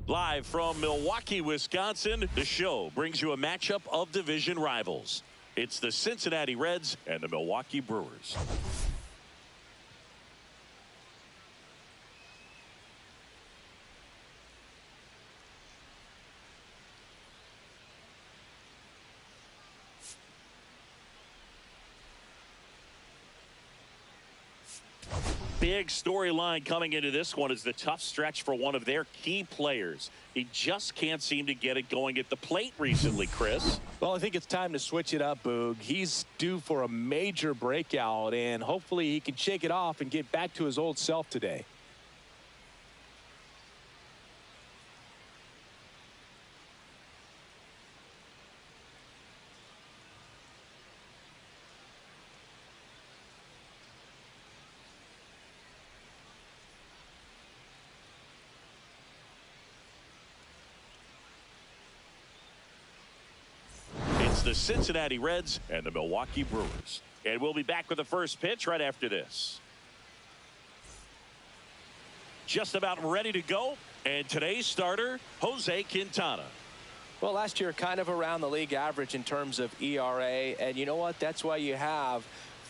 Live from Milwaukee, Wisconsin, the show brings you a matchup of division rivals. It's the Cincinnati Reds and the Milwaukee Brewers. Big storyline coming into this one is the tough stretch for one of their key players. He just can't seem to get it going at the plate recently, Chris. Well, I think it's time to switch it up, Boog. He's due for a major breakout, and hopefully he can shake it off and get back to his old self today. The Cincinnati Reds and the Milwaukee Brewers. And we'll be back with the first pitch right after this. Just about ready to go. And today's starter, Jose Quintana. Well, last year kind of around the league average in terms of ERA. And you know what? That's why you have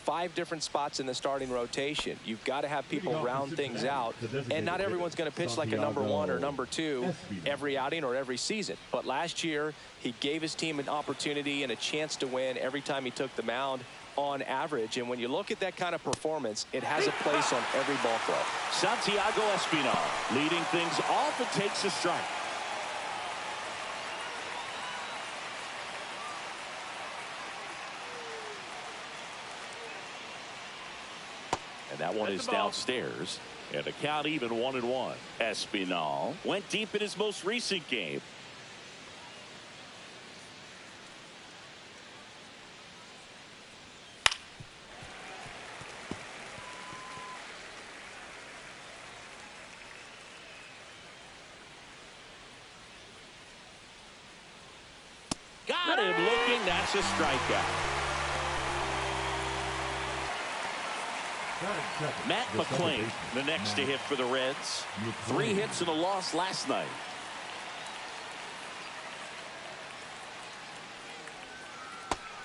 5 different spots in the starting rotation. You've got to have people round things out, and not everyone's going to pitch like a number 1 or number 2 every outing or every season. But last year, he gave his team an opportunity and a chance to win every time he took the mound on average. And when you look at that kind of performance, it has a place on every ball club. Santiago Espinal leading things off and takes a strike. And that one is downstairs. And the count even 1-1. Espinal went deep in his most recent game. Got him looking. That's a strikeout. Matt McClain, the next to hit for the Reds. 3 hits and a loss last night.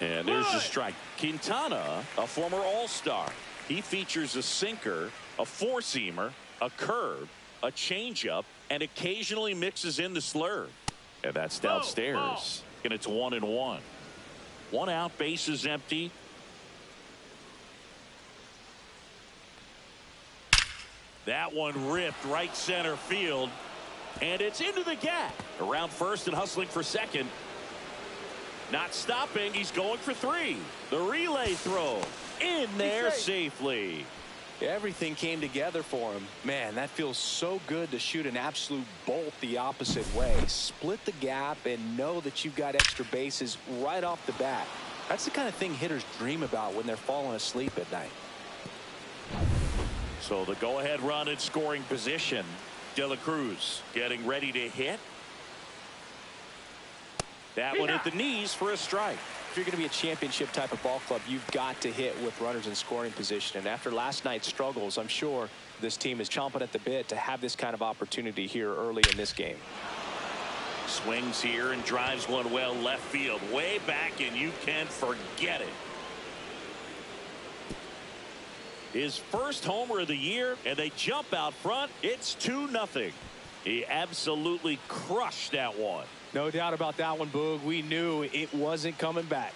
And there's the strike. Quintana, a former All-Star. He features a sinker, a four-seamer, a curve, a changeup, and occasionally mixes in the slurve. And that's downstairs. And it's 1-1. 1 out, bases empty. That one ripped right center field, and it's into the gap. Around first and hustling for second. Not stopping. He's going for 3. The relay throw in there safely. Everything came together for him. Man, that feels so good to shoot an absolute bolt the opposite way. Split the gap and know that you've got extra bases right off the bat. That's the kind of thing hitters dream about when they're falling asleep at night. So the go-ahead run in scoring position. De La Cruz getting ready to hit. That one at the knees for a strike. If you're going to be a championship type of ball club, you've got to hit with runners in scoring position. And after last night's struggles, I'm sure this team is chomping at the bit to have this kind of opportunity here early in this game. Swings here and drives one well left field, way back, and you can forget it. His first homer of the year, and they jump out front. It's 2-0. He absolutely crushed that one. No doubt about that one, Boog. We knew it wasn't coming back.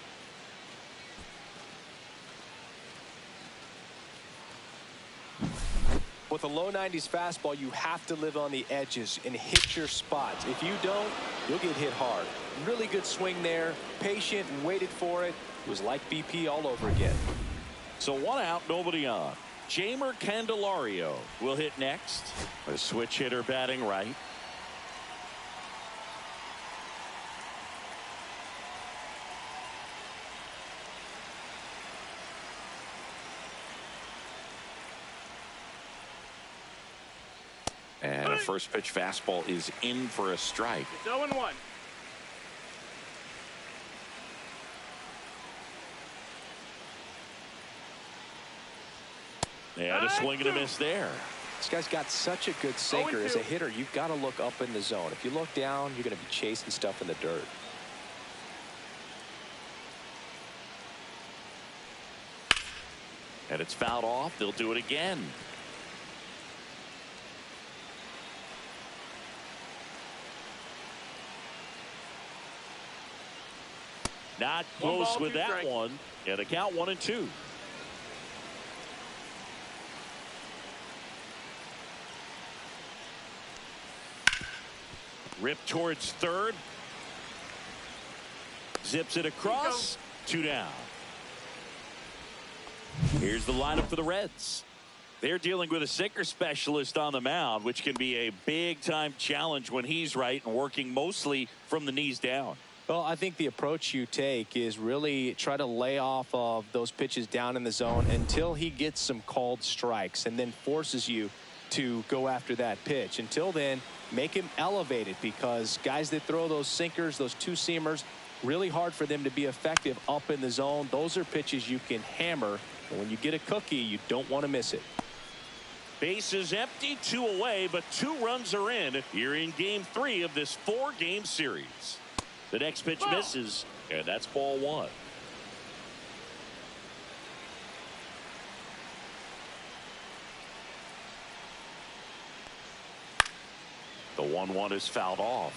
With a low 90s fastball, you have to live on the edges and hit your spots. If you don't, you'll get hit hard. Really good swing there. Patient and waited for it. It was like BP all over again. So 1 out, nobody on. Jamer Candelario will hit next. A switch hitter batting right. And a first pitch fastball is in for a strike. It's 0-1. And a swing and a miss there. This guy's got such a good sinker. As a hitter, you've got to look up in the zone. If you look down, you're going to be chasing stuff in the dirt. And it's fouled off. They'll do it again. Not close with that one. And the count 1-2. Rip towards third. Zips it across. 2 down. Here's the lineup for the Reds. They're dealing with a sinker specialist on the mound, which can be a big-time challenge when he's right and working mostly from the knees down. Well, I think the approach you take is really try to lay off of those pitches down in the zone until he gets some called strikes and then forces you to go after that pitch. Until then, make him elevated, because guys that throw those sinkers, those two-seamers, really hard for them to be effective up in the zone. Those are pitches you can hammer. And when you get a cookie, you don't want to miss it. Base is empty, 2 away, but 2 runs are in here in game 3 of this 4-game series. The next pitch misses, and that's ball 1. The 1-1 is fouled off.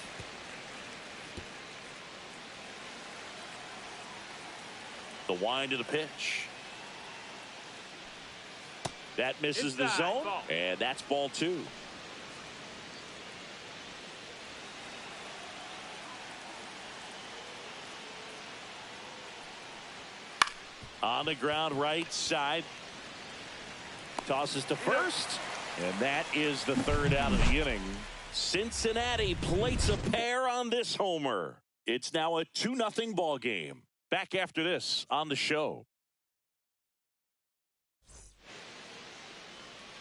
The wind of the pitch. That misses the zone, and that's ball 2. On the ground, right side. Tosses to first, and that is the 3rd out of the inning. Cincinnati plates a pair on this homer. It's now a 2-0 ball game. Back after this on the show.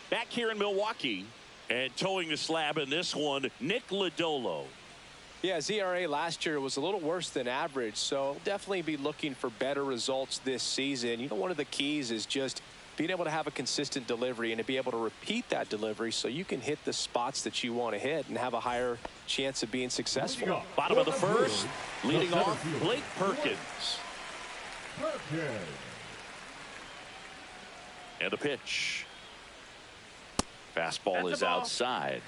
Back here in Milwaukee, and towing the slab in this one, Nick Lodolo. Yeah, ZRA last year was a little worse than average, so definitely be looking for better results this season. You know, one of the keys is just being able to have a consistent delivery and to be able to repeat that delivery so you can hit the spots that you want to hit and have a higher chance of being successful. Bottom of the 1st, leading off, Blake Perkins. And the pitch. Fastball is outside.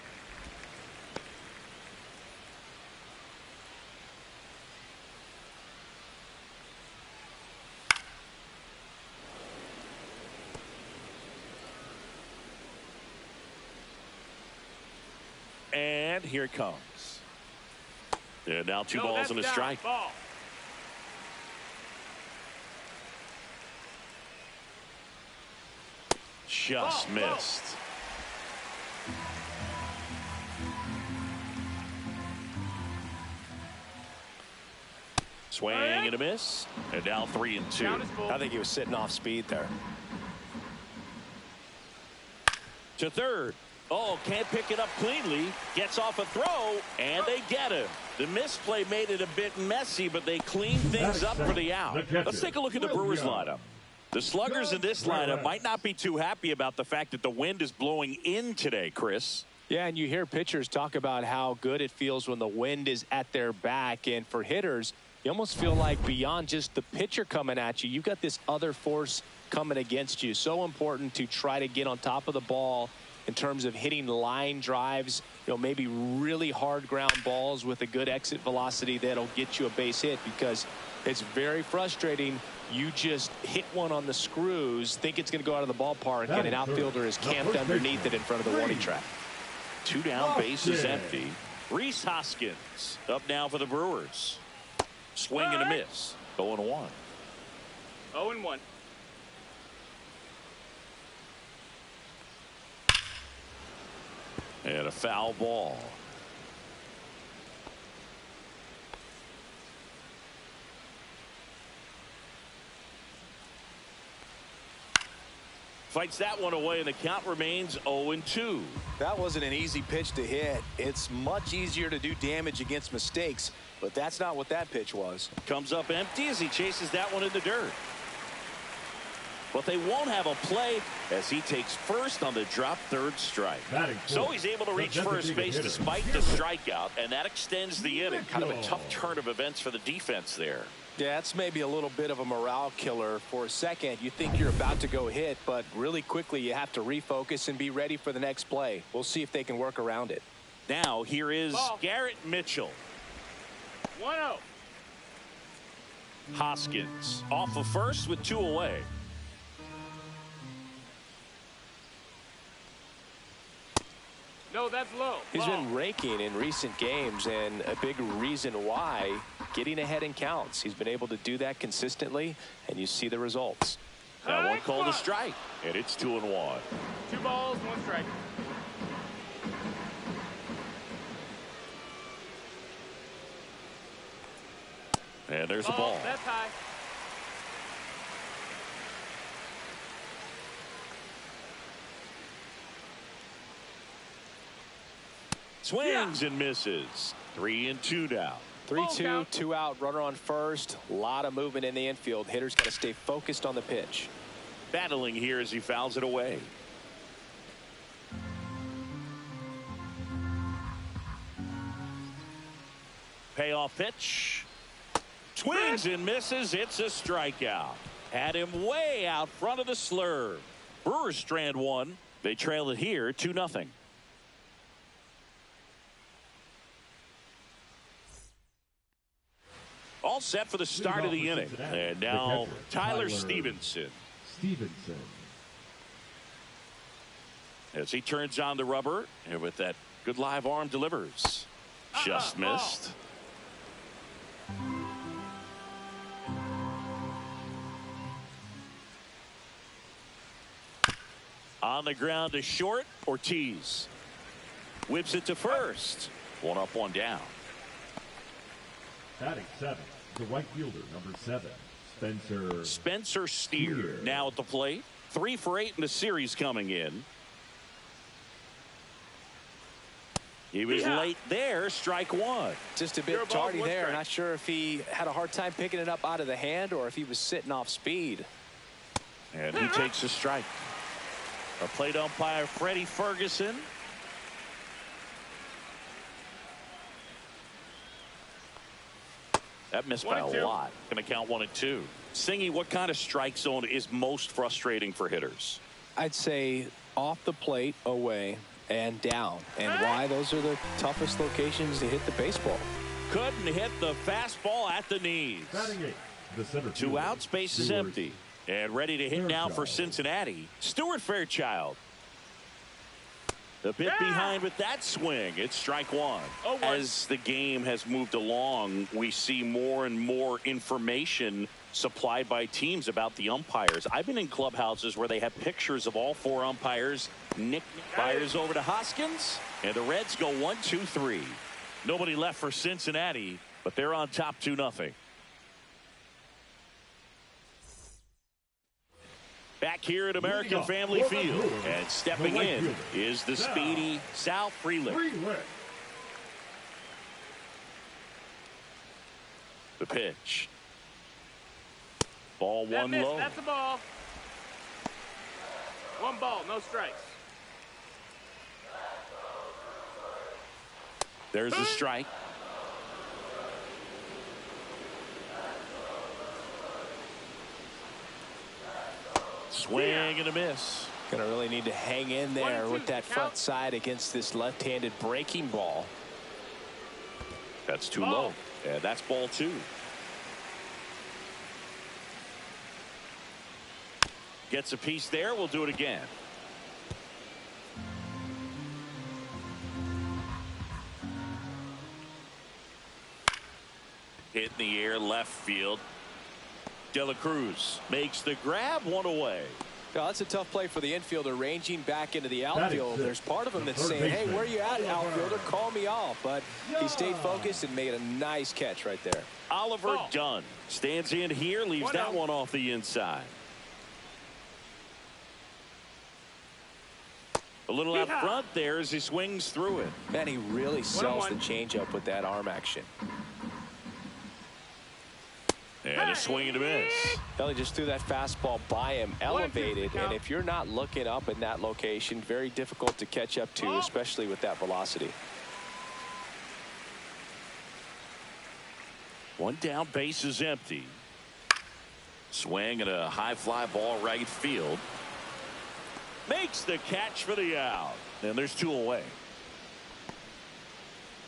And here it comes. And now 2 balls and a strike. Ball. Just missed. Swing and a miss. And now 3-2. I think he was sitting off speed there. To third. Oh, can't pick it up cleanly. Gets off a throw, and they get him. The misplay made it a bit messy, but they cleaned things up for the out. Let's take a look at the Brewers lineup. The sluggers in this lineup might not be too happy about the fact that the wind is blowing in today, Chris. Yeah, and you hear pitchers talk about how good it feels when the wind is at their back. And for hitters, you almost feel like beyond just the pitcher coming at you, you've got this other force coming against you. So important to try to get on top of the ball in terms of hitting line drives, you know, maybe really hard ground balls with a good exit velocity that'll get you a base hit, because it's very frustrating. You just hit one on the screws, think it's going to go out of the ballpark, and an outfielder is camped underneath it in front of the warning track. 2 down, base is empty. Rhys Hoskins up now for the Brewers. Swing and a miss. 0-1. 0-1. And a foul ball. Fights that one away, and the count remains 0-2. That wasn't an easy pitch to hit. It's much easier to do damage against mistakes, but that's not what that pitch was. Comes up empty as he chases that one in the dirt. but they won't have a play as he takes first on the drop third strike. So he's able to reach first base despite the strikeout, and that extends the inning. Kind of a tough turn of events for the defense there. Yeah, that's maybe a little bit of a morale killer for a second. You think you're about to go hit, but really quickly you have to refocus and be ready for the next play. We'll see if they can work around it. Now here is Garrett Mitchell. 1-0. Hoskins off of first with 2 away. No, that's low. He's been raking in recent games, and a big reason why, getting ahead in counts. He's been able to do that consistently, and you see the results. That one called a strike, and it's 2-1. 2 balls, 1 strike. And there's a ball. That's high. Swings and misses. 3-2 now. 3-2, 2 out, runner on first. A lot of movement in the infield. Hitters got to stay focused on the pitch. Battling here as he fouls it away. Payoff pitch. Swings and misses. It's a strikeout. Had him way out front of the slurve. Brewers strand 1. They trail it here 2-0. All set for the start of the inning. And now Tyler Stevenson. As he turns on the rubber, and with that good live arm delivers. Just missed. On the ground to short. Ortiz whips it to first. 1 up, 1 down. Batting 7, the right fielder, number 7, Spencer Steer now at the plate. 3 for 8 in the series coming in. He was late there. Strike 1. Just a bit tardy there. Not sure if he had a hard time picking it up out of the hand or if he was sitting off speed. And he takes a strike. A plate umpire, Freddie Ferguson. That missed by a lot. Going to count 1 and 2. Singy, what kind of strike zone is most frustrating for hitters? I'd say off the plate, away, and down. And why? Those are the toughest locations to hit the baseball. Couldn't hit the fastball at the knees. 2 outs, base is empty. And ready to hit now for Cincinnati, Stuart Fairchild. The bit behind with that swing. It's strike 1. As the game has moved along, we see more and more information supplied by teams about the umpires. I've been in clubhouses where they have pictures of all 4 umpires. Nick fires over to Hoskins, and the Reds go 1-2-3. Nobody left for Cincinnati, but they're on top 2-0. Back here at American Family Field, and stepping in is the speedy Sal Frelick. The pitch. Ball 1 low. That's a ball. 1 ball, no strikes. There's a strike. Swing and a miss. Gonna really need to hang in there with that front side against this left-handed breaking ball. That's too low. And that's ball 2. Gets a piece there. We'll do it again. Hit in the air, left field. De La Cruz makes the grab, 1 away. Well, that's a tough play for the infielder, ranging back into the outfield. There's part of him that's saying, hey, where you at, outfielder? Call me off. But he stayed focused and made a nice catch right there. Oliver Dunn stands in here, leaves that one off the inside. A little out front there as he swings through it. Man, he really sells the changeup with that arm action. And a swing and a miss. Well, he just threw that fastball by him, elevated, and if you're not looking up in that location, very difficult to catch up to, especially with that velocity. One down, base is empty. Swing and a high fly ball right field. Makes the catch for the out. And there's 2 away.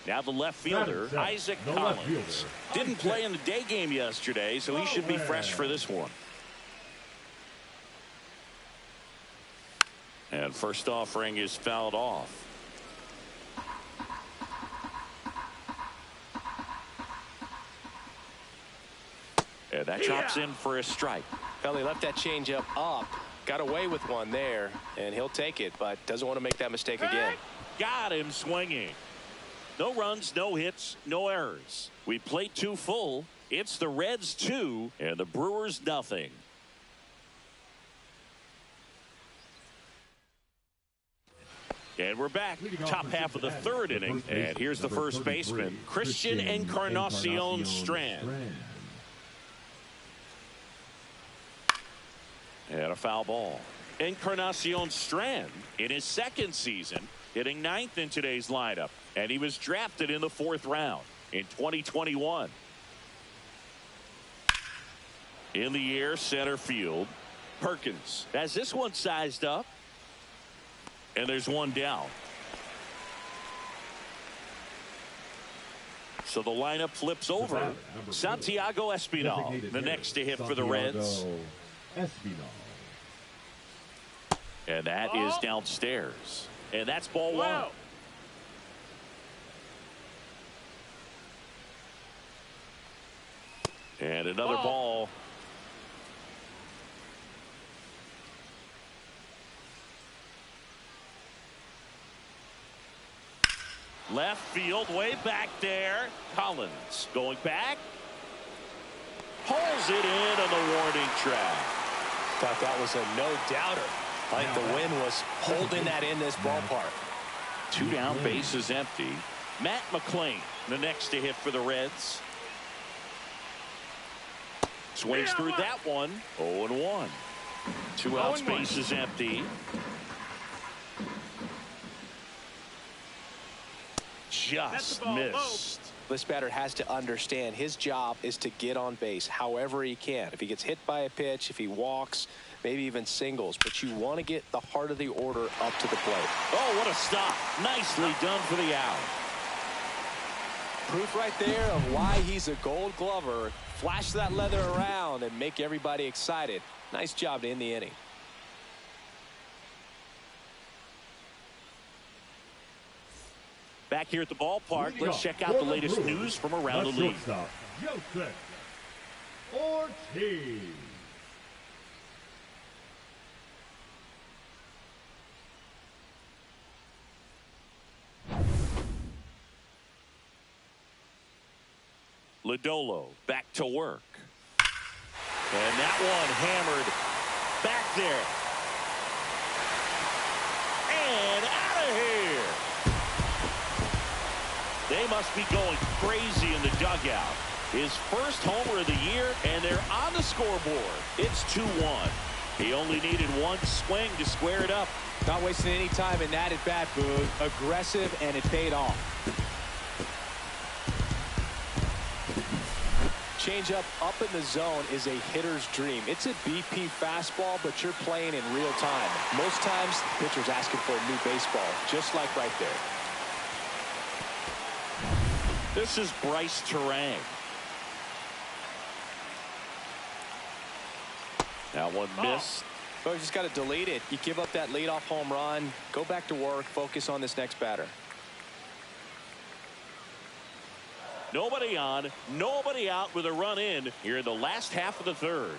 Now the left fielder, Isaac Collins. Didn't play in the day game yesterday, so he should be fresh for this one. And first offering is fouled off. And that drops in for a strike. Well, he left that changeup up, got away with one there, and he'll take it, but doesn't want to make that mistake again. Got him swinging. No runs, no hits, no errors. We played 2 full. It's the Reds 2 and the Brewers nothing. And we're back. Top half of the 3rd inning. And here's the first baseman, Christian Encarnacion Strand. And a foul ball. Encarnacion Strand in his 2nd season, hitting 9th in today's lineup. And he was drafted in the 4th round in 2021. In the air, center field. Perkins has this one sized up. And there's one down. So the lineup flips over. Santiago Espinal, the next to hit for the Reds. And that is downstairs. And that's ball 1. And another ball. Left field, way back there. Collins going back. Pulls it in on the warning track. Thought that was a no-doubter. I think the wind was holding that in this ballpark. 2 down, base is empty. Matt McClain, the next to hit for the Reds. Swings through that one. 0-1. 2 outs, base is empty. Just missed. This batter has to understand his job is to get on base however he can. If he gets hit by a pitch, if he walks, maybe even singles, but you want to get the heart of the order up to the plate. Oh, what a stop. Nicely done for the out. Proof right there of why he's a Gold Glover. Flash that leather around and make everybody excited. Nice job to end the inning. Back here at the ballpark, let's check out the latest news from around the league. Joseph Ortiz. Lodolo back to work. And that one hammered back there. And out of here. They must be going crazy in the dugout. His first homer of the year, and they're on the scoreboard. It's 2-1. He only needed one swing to square it up. Not wasting any time in that at bat, Boog. Aggressive, and it paid off. Changeup up in the zone is a hitter's dream. It's a BP fastball, but you're playing in real time. Most times, the pitcher's asking for a new baseball, just like right there. This is Bryce Terang. That one missed. So you just got to delete it. You give up that leadoff home run, go back to work, focus on this next batter. Nobody on, nobody out with a run in here in the last half of the 3rd.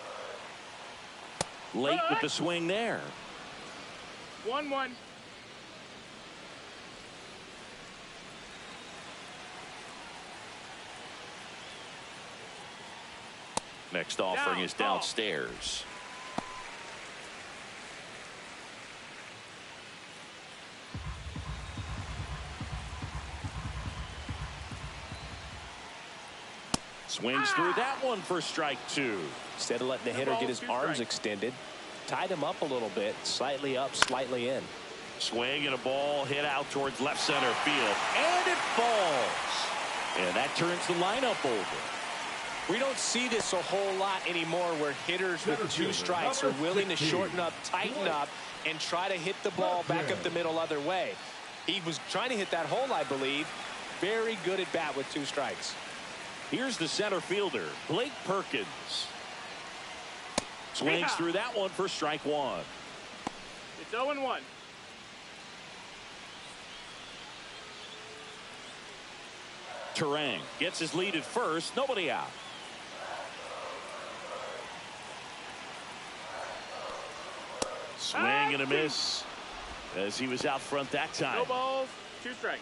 Late with the swing there. 1-1. Next offering is downstairs. Swings through that one for strike 2. Instead of letting the hitter get his arms extended, tied him up a little bit, slightly up, slightly in. Swing and a ball hit out towards left center field, and it falls. And that turns the lineup over. We don't see this a whole lot anymore where hitters with 2 strikes are willing to shorten up, tighten up, and try to hit the ball back up the middle other way. He was trying to hit that hole, I believe. Very good at bat with 2 strikes. Here's the center fielder, Blake Perkins. Swings through that one for strike 1. It's 0-1. Turang gets his lead at first, nobody out. Swing and a miss as he was out front that time. No balls, 2 strikes.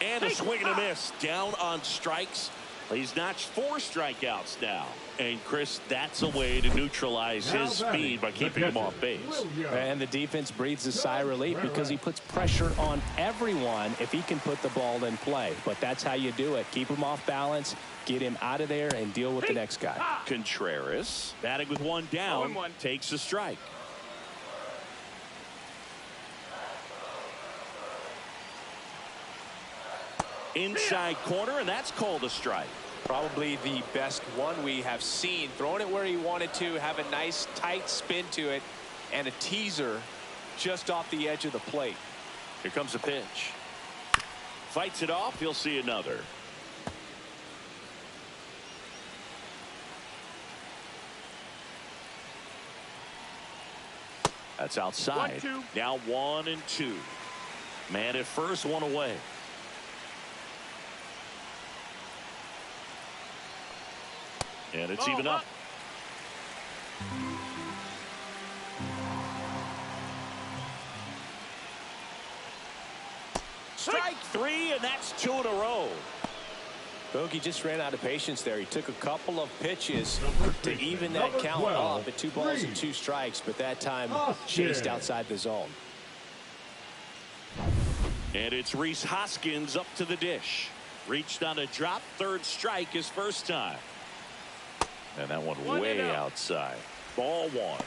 And a swing and a miss. Down on strikes. He's notched 4 strikeouts now. And Chris, that's a way to neutralize his speed by keeping him off base. And the defense breathes a sigh of relief because he puts pressure on everyone if he can put the ball in play. But that's how you do it. Keep him off balance, get him out of there, and deal with the next guy. Contreras, batting with 1 down, takes a strike. Inside corner, and that's called a strike. Probably the best one we have seen. Throwing it where he wanted to, have a nice tight spin to it, and a teaser just off the edge of the plate. Here comes a pitch. Fights it off. He'll see another. That's outside. 1-2. Now 1-2. Man at first, 1 away. And it's even up. Strike 3, and that's 2 in a row. Bogey just ran out of patience there. He took a couple of pitches to even that count off at 2 balls and 2 strikes, but that time chased outside the zone. And it's Rhys Hoskins up to the dish. Reached on a drop, 3rd strike his first time. And that one way outside. Ball 1.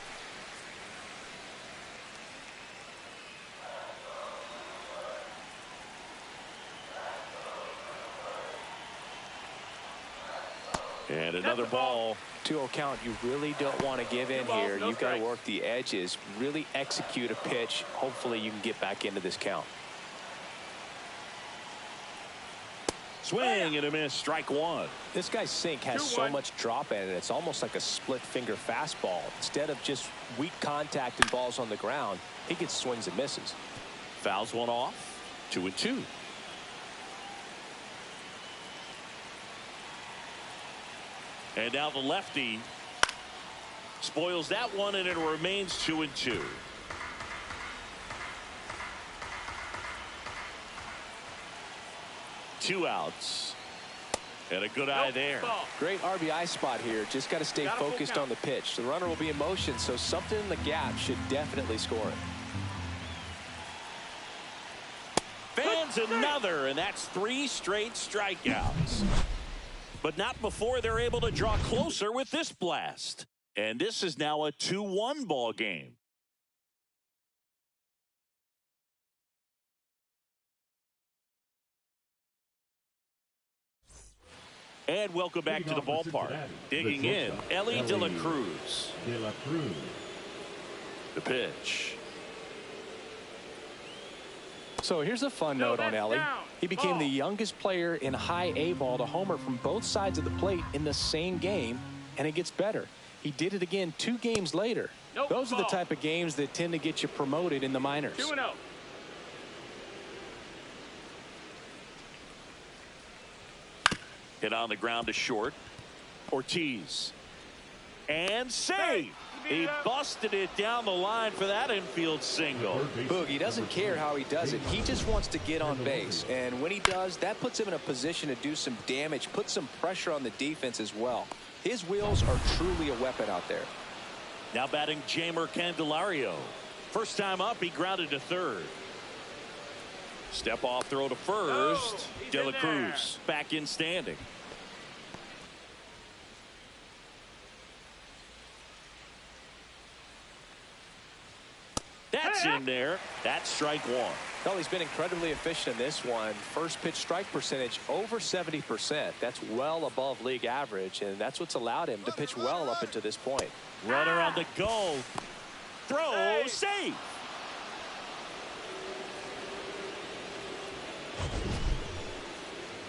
And another ball. 2-0 count. You really don't want to give in here. You've got to work the edges, really execute a pitch. Hopefully you can get back into this count. Swing and a miss. Strike 1. This guy's sink has so much drop in it. It's almost like a split finger fastball. Instead of just weak contact and balls on the ground, he gets swings and misses. Fouls one off. 2-2. And now the lefty spoils that one, and it remains 2-2. Two outs. And a good eye there. Great RBI spot here. Just got to stay focused on the pitch. The runner will be in motion, so something in the gap should definitely score it. Fans another, and that's 3 straight strikeouts. But not before they're able to draw closer with this blast. And this is now a 2-1 ball game. And welcome back to the ballpark. Digging in, Ellie De La Cruz. The pitch. So here's a fun note on Ellie. He became the youngest player in high A ball to homer from both sides of the plate in the same game, and it gets better. He did it again 2 games later. Those are the type of games that tend to get you promoted in the minors. 2-0. Hit on the ground to short. Ortiz. And save. He busted it down the line for that infield single. Boogie doesn't care how he does it. He just wants to get on base. And when he does, that puts him in a position to do some damage, put some pressure on the defense as well. His wheels are truly a weapon out there. Now batting Jamer Candelario. First time up, he grounded to third. Step off throw to first. De La Cruz back in standing. That's in there. That's strike one. Well, he's been incredibly efficient in this one. First pitch strike percentage over 70%. That's well above league average, and that's what's allowed him to pitch well up until this point. Runner on the go. Throw, safe.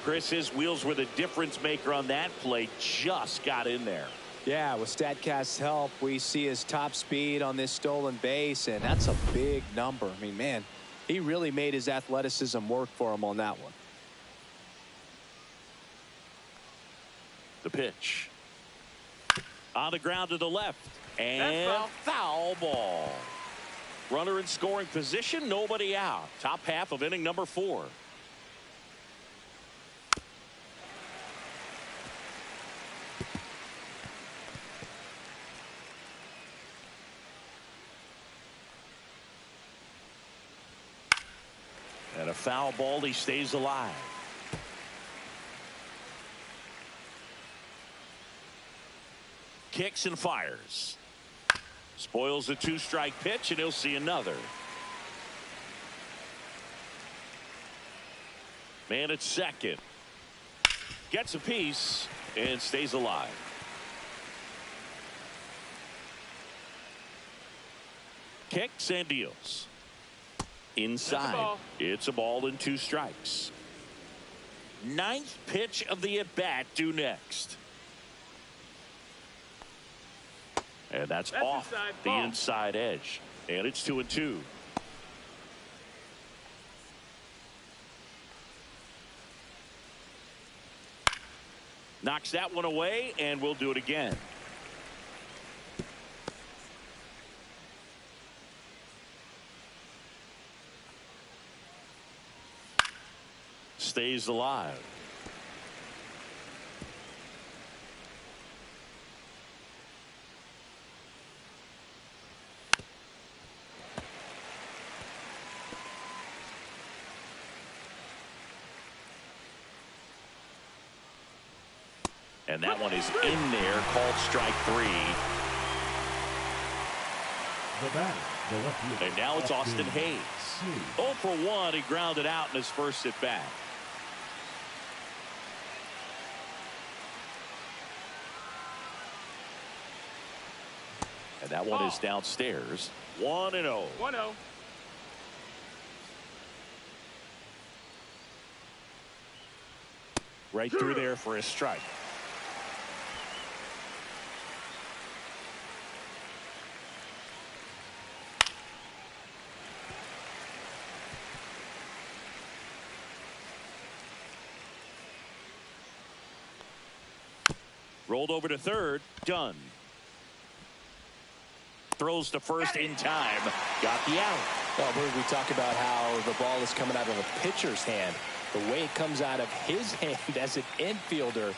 Chris, his wheels were the difference maker on that play. Just got in there. Yeah, with StatCast's help, we see his top speed on this stolen base, and that's a big number. I mean, man, he really made his athleticism work for him on that one. The pitch. On the ground to the left. And foul ball. Runner in scoring position, nobody out. Top half of inning number 4. And a foul ball, he stays alive. Kicks and fires. Spoils a 2-strike pitch, and he'll see another. Man at second. Gets a piece and stays alive. Kicks and deals. Inside. It's a ball and 2 strikes. 9th pitch of the at-bat due next. And that's off the inside edge. And it's 2-2. Knocks that one away, and we'll do it again. Stays alive. And that one is in there, called strike 3. And now it's Austin Hayes. 0 for 1. He grounded out in his first at bat. And that one is downstairs. 1-0. 1-0. Right through there for a strike. Rolled over to third. Done. Throws to first in time. Got the out. Well, we talk about how the ball is coming out of a pitcher's hand. The way it comes out of his hand as an infielder.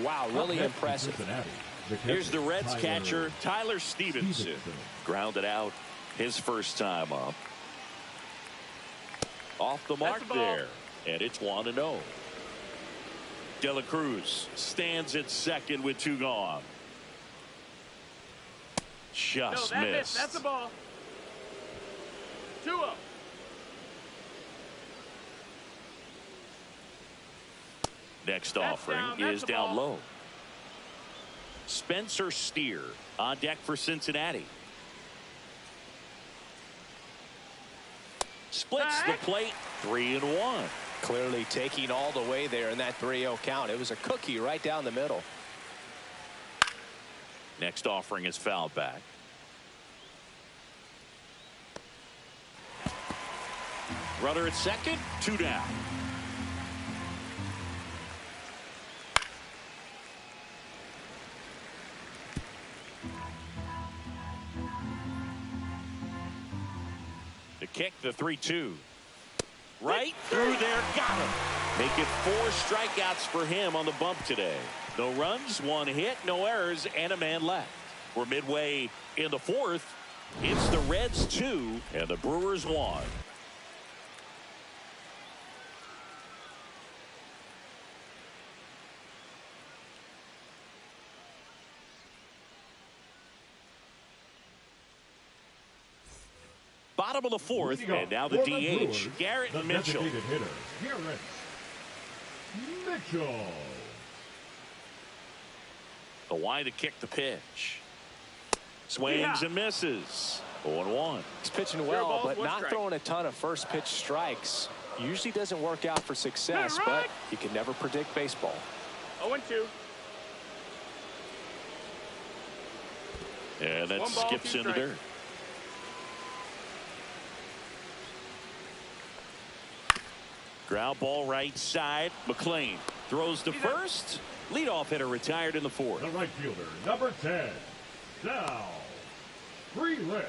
Wow, really impressive. Here's the Reds catcher, Tyler Stevenson. Grounded out his first time up. Off the mark there. And it's 1-0. De La Cruz stands at second with 2 gone. Just missed. That's a ball. 2-0. Next offering is down low. Spencer Steer on deck for Cincinnati. Splits the plate. 3-1. Clearly taking all the way there in that 3-0 count. It was a cookie right down the middle. Next offering is fouled back. Runner at second, 2 down. kick, the 3-2. Right through there, got him. Make it 4 strikeouts for him on the bump today. No runs, 1 hit, no errors, and a man left. We're midway in the 4th. It's the Reds 2 and the Brewers 1. Bottom of the 4th, and now the DH, Garrett Mitchell. The wide to kick the pitch. Swings and misses. 0-1. He's pitching well, but not throwing a ton of first pitch strikes. Usually doesn't work out for success, but you can never predict baseball. 0-2. And that skips into dirt. Ground ball right side. McLean throws to first. Leadoff hitter retired in the 4th. The right fielder, number 10, Sal Frelick.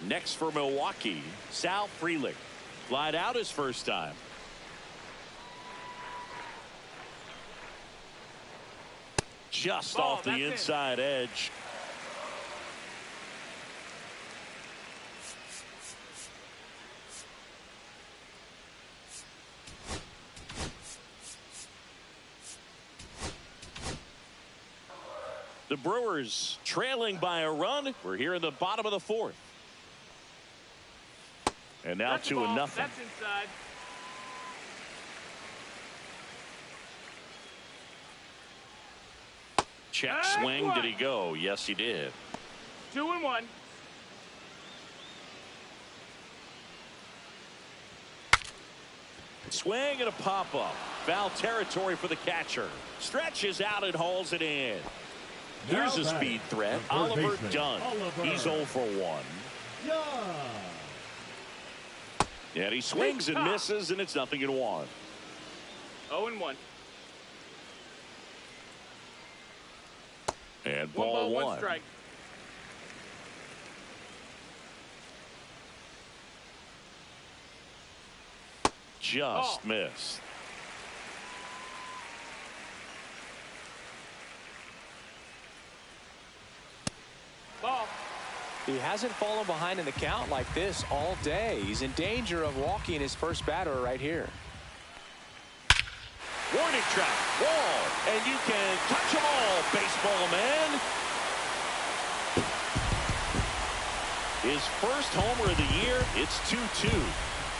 Next for Milwaukee, Sal Frelick. Flied out his first time. Just off the inside edge. The Brewers trailing by a run. We're here in the bottom of the 4th. And now 2-0. That's inside. Check swing. Did he go? Yes, he did. 2-1. Swing and a pop-up. Foul territory for the catcher. Stretches out and hauls it in. Here's a speed threat. Oliver Dunn. He's 0 for 1. And he swings and misses, and it's 0-1. 0-1. And ball 1. Strike. Just missed. Ball. He hasn't fallen behind in the count like this all day. He's in danger of walking his first batter right here. Warning track, wall, and you can touch them all, baseball man. His first homer of the year, it's 2-2.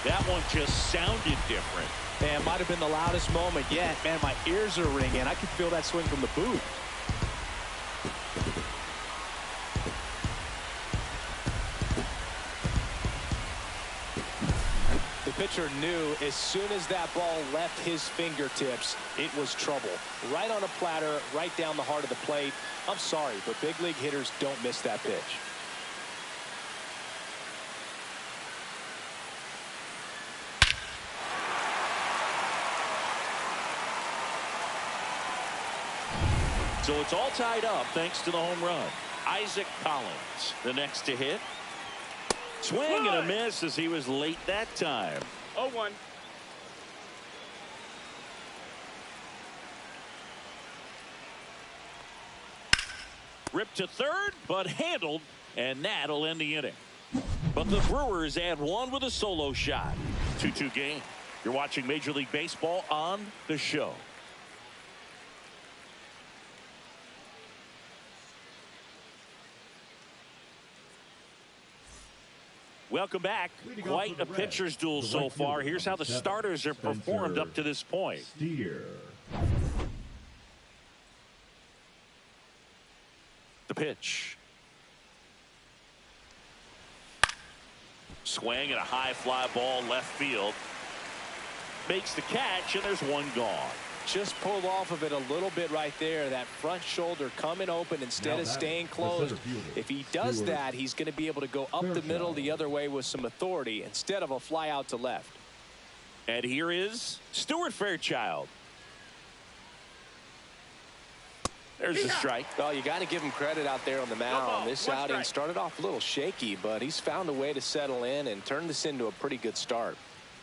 That one just sounded different. Man, might have been the loudest moment yet. Man, my ears are ringing. I can feel that swing from the booth. The pitcher knew as soon as that ball left his fingertips, it was trouble. Right on a platter, right down the heart of the plate. I'm sorry, but big league hitters don't miss that pitch. So it's all tied up thanks to the home run. Isaac Collins, the next to hit. Swing and a miss as he was late that time. 0-1. Ripped to third, but handled, and that'll end the inning. But the Brewers add one with a solo shot. 2-2 game. You're watching Major League Baseball on The Show. Welcome back. Quite a pitcher's duel so far. Here's how the starters have performed up to this point. The pitch. Swing and a high fly ball left field. Makes the catch, and there's one gone. Just pulled off of it a little bit right there. That front shoulder coming open instead of staying closed. If he does that, he's going to be able to go up the middle the other way with some authority instead of a fly out to left. And here is Stuart Fairchild. There's a strike. Well, you got to give him credit out there on the mound. This outing started off a little shaky, but he's found a way to settle in and turn this into a pretty good start.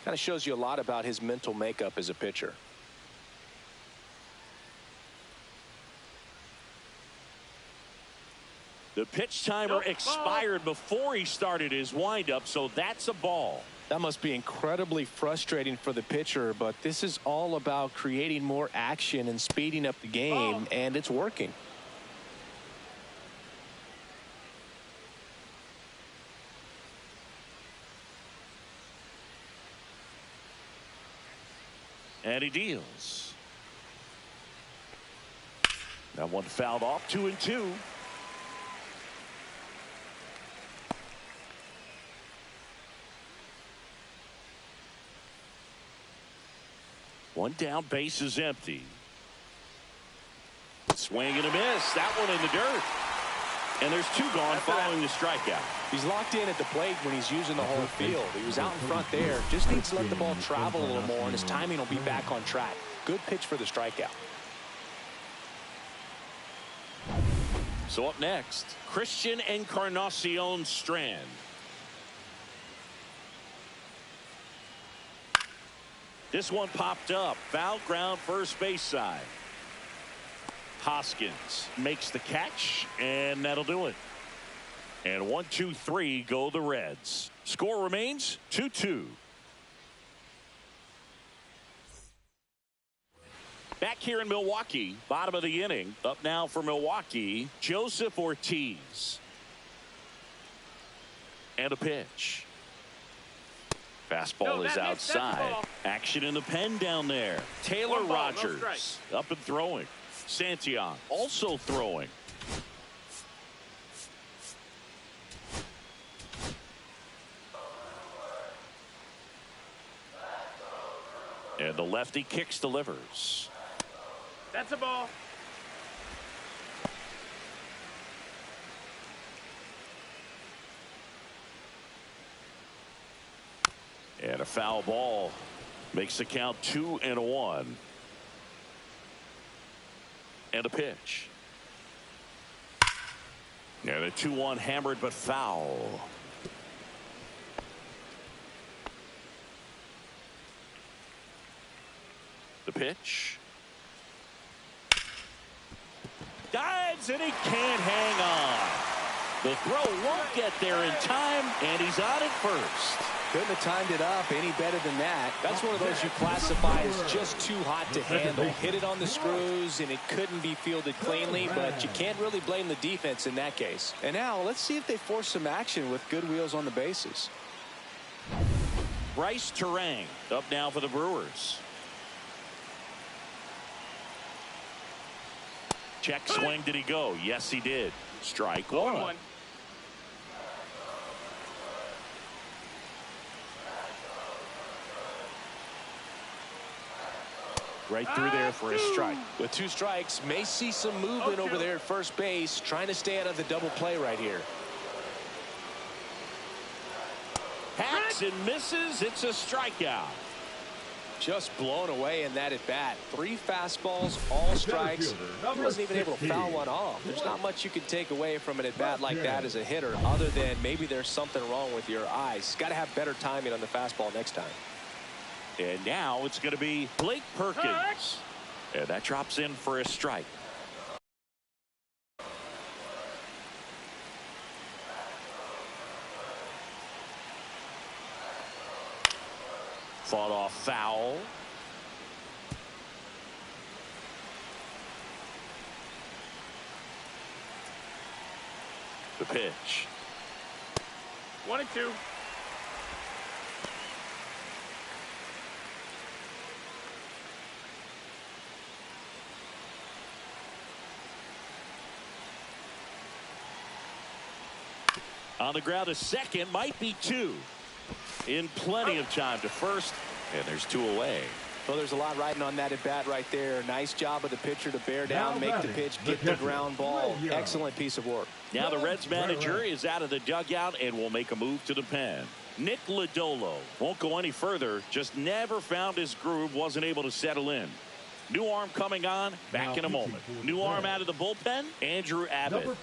Kind of shows you a lot about his mental makeup as a pitcher. The pitch timer expired before he started his windup, so that's a ball. That must be incredibly frustrating for the pitcher, but this is all about creating more action and speeding up the game, and it's working. And he deals. That one fouled off, 2-2. One down, base is empty. Swing and a miss. That one in the dirt. And there's two gone following the strikeout. He's locked in at the plate when he's using the whole field. He was out in front there. Just needs to let the ball travel a little more, and his timing will be back on track. Good pitch for the strikeout. So up next, Christian Encarnacion Strand. This one popped up. Foul ground, first base side. Hoskins makes the catch, and that'll do it. And 1, 2, 3 go the Reds. Score remains 2-2. Back here in Milwaukee, bottom of the inning. Up now for Milwaukee, Joseph Ortiz. And a pitch. Fastball is outside. Action in the pen down there. Taylor Rogers up and throwing. Santillan also throwing. And the lefty kicks, delivers. That's a ball. And a foul ball makes the count 2-1. And a pitch. And a 2-1 hammered but foul. The pitch. Dives and he can't hang on. The throw won't get there in time, and he's on at first. Couldn't have timed it up any better than that. That's one of those you classify as just too hot to handle. Hit it on the screws, and it couldn't be fielded cleanly, but you can't really blame the defense in that case. And now let's see if they force some action with good wheels on the bases. Bryce Terang up now for the Brewers. Check swing. Did he go? Yes, he did. Strike one. Right through there for a strike. With 2 strikes, may see some movement over there at first base, trying to stay out of the double play right here. Hacks and misses. It's a strikeout. Just blown away in that at bat. 3 fastballs, all strikes. He wasn't even able to foul one off. There's not much you can take away from an at bat like that as a hitter, other than maybe there's something wrong with your eyes. Got to have better timing on the fastball next time. And now it's going to be Blake Perkins. And that drops in for a strike. Fought off foul. The pitch. 1-2. On the ground, a second, might be 2. In plenty of time to first, and there's 2 away. Well, there's a lot riding on that at bat right there. Nice job of the pitcher to bear down, make the pitch, get the ground ball. Excellent piece of work. Now the Reds manager is out of the dugout and will make a move to the pen. Nick Lodolo won't go any further, just never found his groove, wasn't able to settle in. New arm coming on. Back in a moment. New arm out of the bullpen. Andrew Abbott.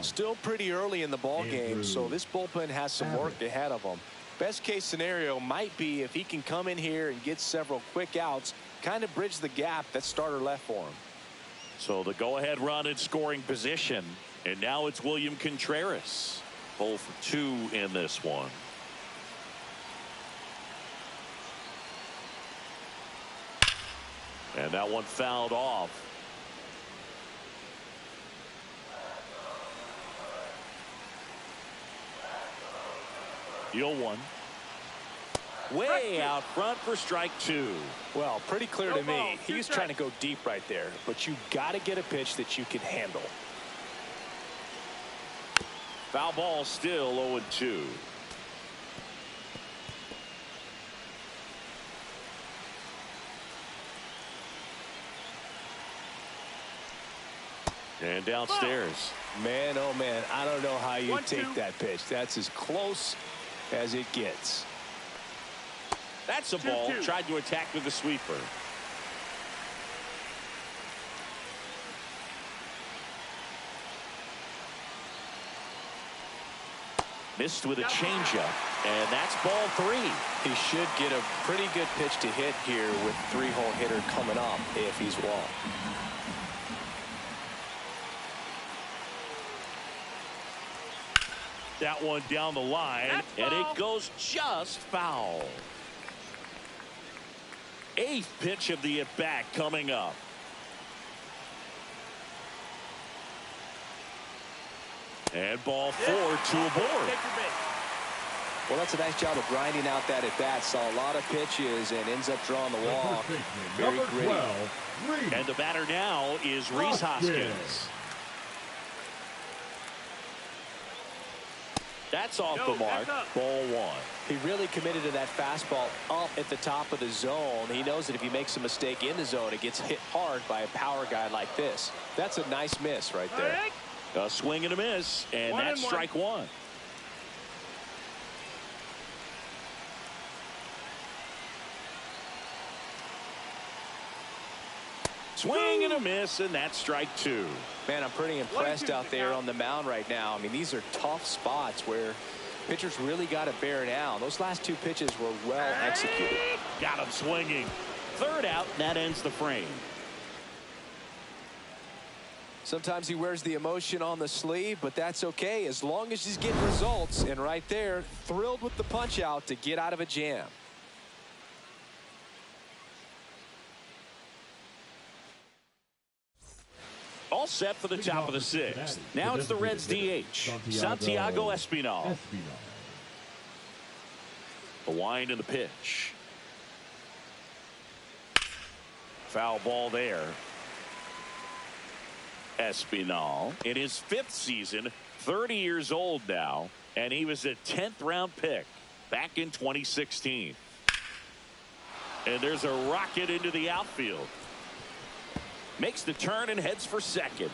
Still pretty early in the ball game, so this bullpen has some work ahead of them. Best case scenario might be if he can come in here and get several quick outs, kind of bridge the gap that starter left for him. So the go-ahead run in scoring position, and now it's William Contreras. 0 for 2 in this one. And that one fouled off. Deal 1. Way out front for strike 2. Well, pretty clear to me. He was trying to go deep right there, but you got to get a pitch that you can handle. Foul ball, still 0-2. And downstairs. Man, oh man, I don't know how you take that pitch. That's as close as it gets. That's a ball. Tried to attack with the sweeper. Missed with a changeup, and that's ball 3. He should get a pretty good pitch to hit here with 3-hole hitter coming up if he's walked. That one down the line, and it goes just foul. 8th pitch of the at-bat coming up. And ball 4, 2 aboard. Well, that's a nice job of grinding out that at-bat. Saw a lot of pitches and ends up drawing the walk. Very gritty. And the batter now is Rhys Hoskins. That's off the mark. Ball 1. He really committed to that fastball up at the top of the zone. He knows that if he makes a mistake in the zone, it gets hit hard by a power guy like this. That's a nice miss right there. A swing and a miss, and that's strike 1. Swing and a miss, and that's strike 2. Man, I'm pretty impressed out there on the mound right now. I mean, these are tough spots where pitchers really got to bear down. Those last 2 pitches were well executed. Got him swinging. 3rd out, and that ends the frame. Sometimes he wears the emotion on the sleeve, but that's okay as long as he's getting results. And right there, thrilled with the punch out to get out of a jam. All set for the top of the 6th. Now it's the Reds DH, Santiago Espinal. The wind and the pitch. Foul ball there. Espinal in his 5th season, 30 years old now, and he was a 10th round pick back in 2016. And there's a rocket into the outfield. Makes the turn and heads for second.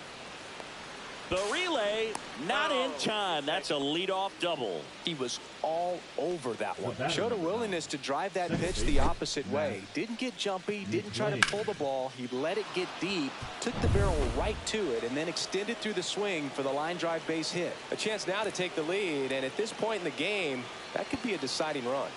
The relay not in time. That's a leadoff double. He was all over that one. Showed a willingness to drive that pitch the opposite way. Didn't get jumpy, didn't try to pull the ball. He let it get deep, took the barrel right to it, and then extended through the swing for the line drive base hit. A chance now to take the lead, and at this point in the game, that could be a deciding run.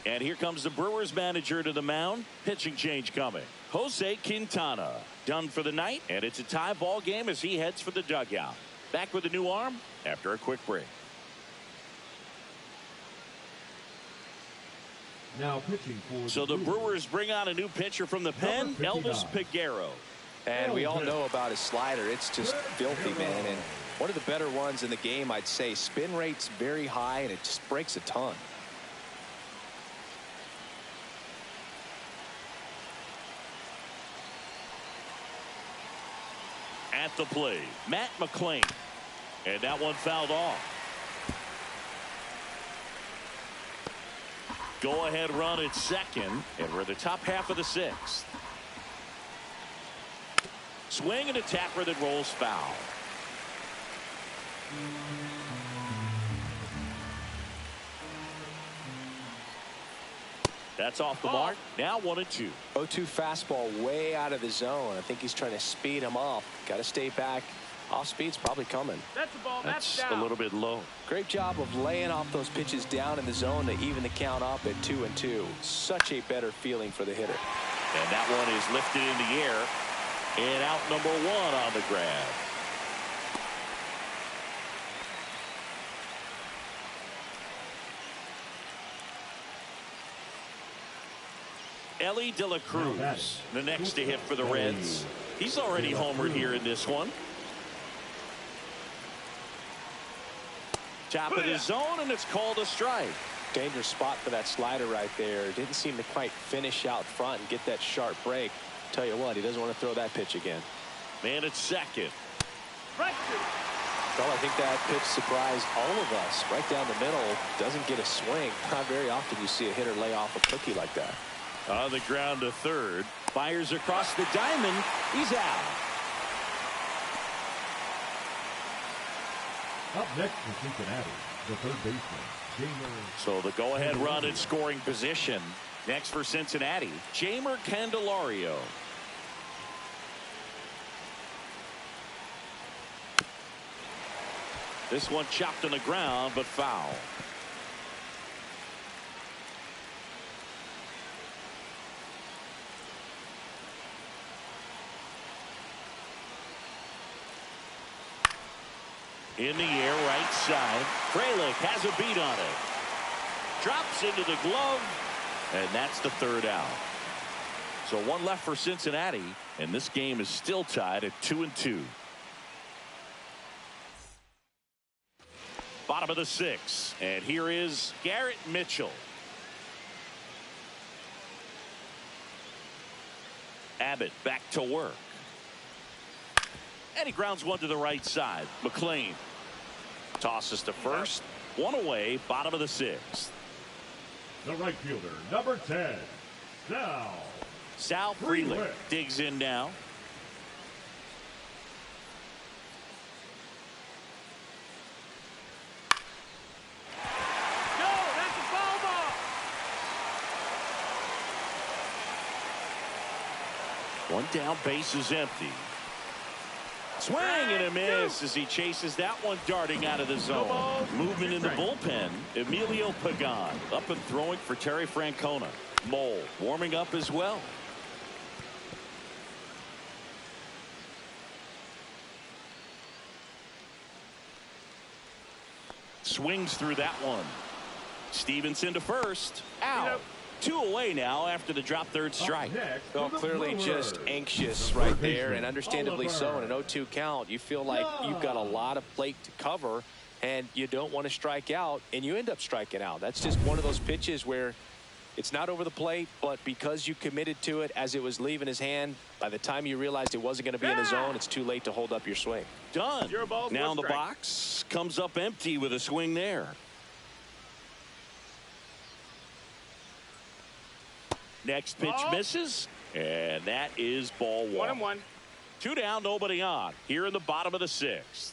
And here comes the Brewers manager to the mound. Pitching change coming. Jose Quintana done for the night, and it's a tie ball game as he heads for the dugout. Back with a new arm after a quick break. Now pitching for so the Brewers bring on a new pitcher from the pen, Elvis Peguero. And we all know about his slider. It's just filthy, man. And one of the better ones in the game, I'd say. Spin rate's very high, and it just breaks a ton. At the plate, Matt McClain. And that one fouled off. Go ahead run at second, and we're the top half of the 6th. Swing and a tapper that rolls foul. That's off the mark. Now 1-2. 0-2 fastball way out of the zone. I think he's trying to speed him up. Got to stay back. Off speed's probably coming. That's the ball. That's down. a little bit low. Great job of laying off those pitches down in the zone to even the count up at 2-2. Such a better feeling for the hitter. And that one is lifted in the air. And out number 1 on the grab. Ellie De La Cruz, the next to hit for the Reds. He's already homered here in this one. Top of the zone, and it's called a strike. Dangerous spot for that slider right there. Didn't seem to quite finish out front and get that sharp break. Tell you what, he doesn't want to throw that pitch again. Man at second. Well, I think that pitch surprised all of us. Right down the middle, doesn't get a swing. Not very often you see a hitter lay off a cookie like that. On the ground to third. Fires across the diamond. He's out. Up next for Cincinnati, the third baseman, Jamer. So the go-ahead run in scoring position. Next for Cincinnati, Jamer Candelario. This one chopped on the ground, but foul. In the air, right side. Frelick has a beat on it. Drops into the glove, and that's the third out. So one left for Cincinnati, and this game is still tied at 2-2. Bottom of the 6th, and here is Garrett Mitchell. Abbott back to work. And he grounds one to the right side. McLean tosses to first. One away, bottom of the 6th. The right fielder, number 10, Sal Frelick digs in now. No, that's a foul ball. One down, base is empty. Swing and a miss as he chases that one darting out of the zone. Moving in the bullpen, Emilio Pagan up and throwing for Terry Francona. Mole warming up as well. Swings through that one. Stevenson to first. Out. 2 away now after the drop third strike. Well, clearly just anxious right there, and understandably so. In an 0-2 count, you feel like you've got a lot of plate to cover, and you don't want to strike out, and you end up striking out. That's just one of those pitches where it's not over the plate, but because you committed to it as it was leaving his hand, by the time you realized it wasn't going to be in the zone, it's too late to hold up your swing. Done. Now in the box, comes up empty with a swing there. Next pitch misses, and that is ball 1. 1-1. 2 down, nobody on. Here in the bottom of the 6th.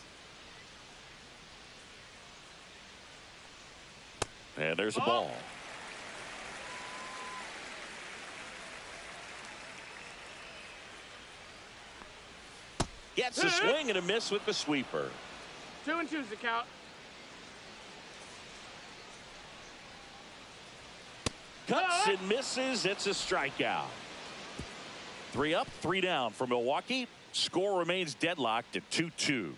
And there's a ball. Gets a swing and a miss with the sweeper. 2-2's the count. Cuts and misses. It's a strikeout. 3 up, 3 down for Milwaukee. Score remains deadlocked at 2-2.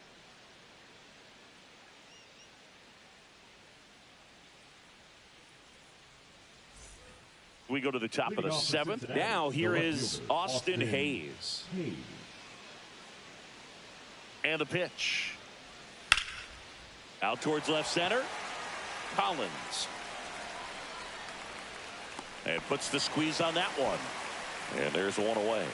We go to the top of the 7th. Now here is Austin Hayes. And the pitch. Out towards left center. Collins. And puts the squeeze on that one. And there's one away.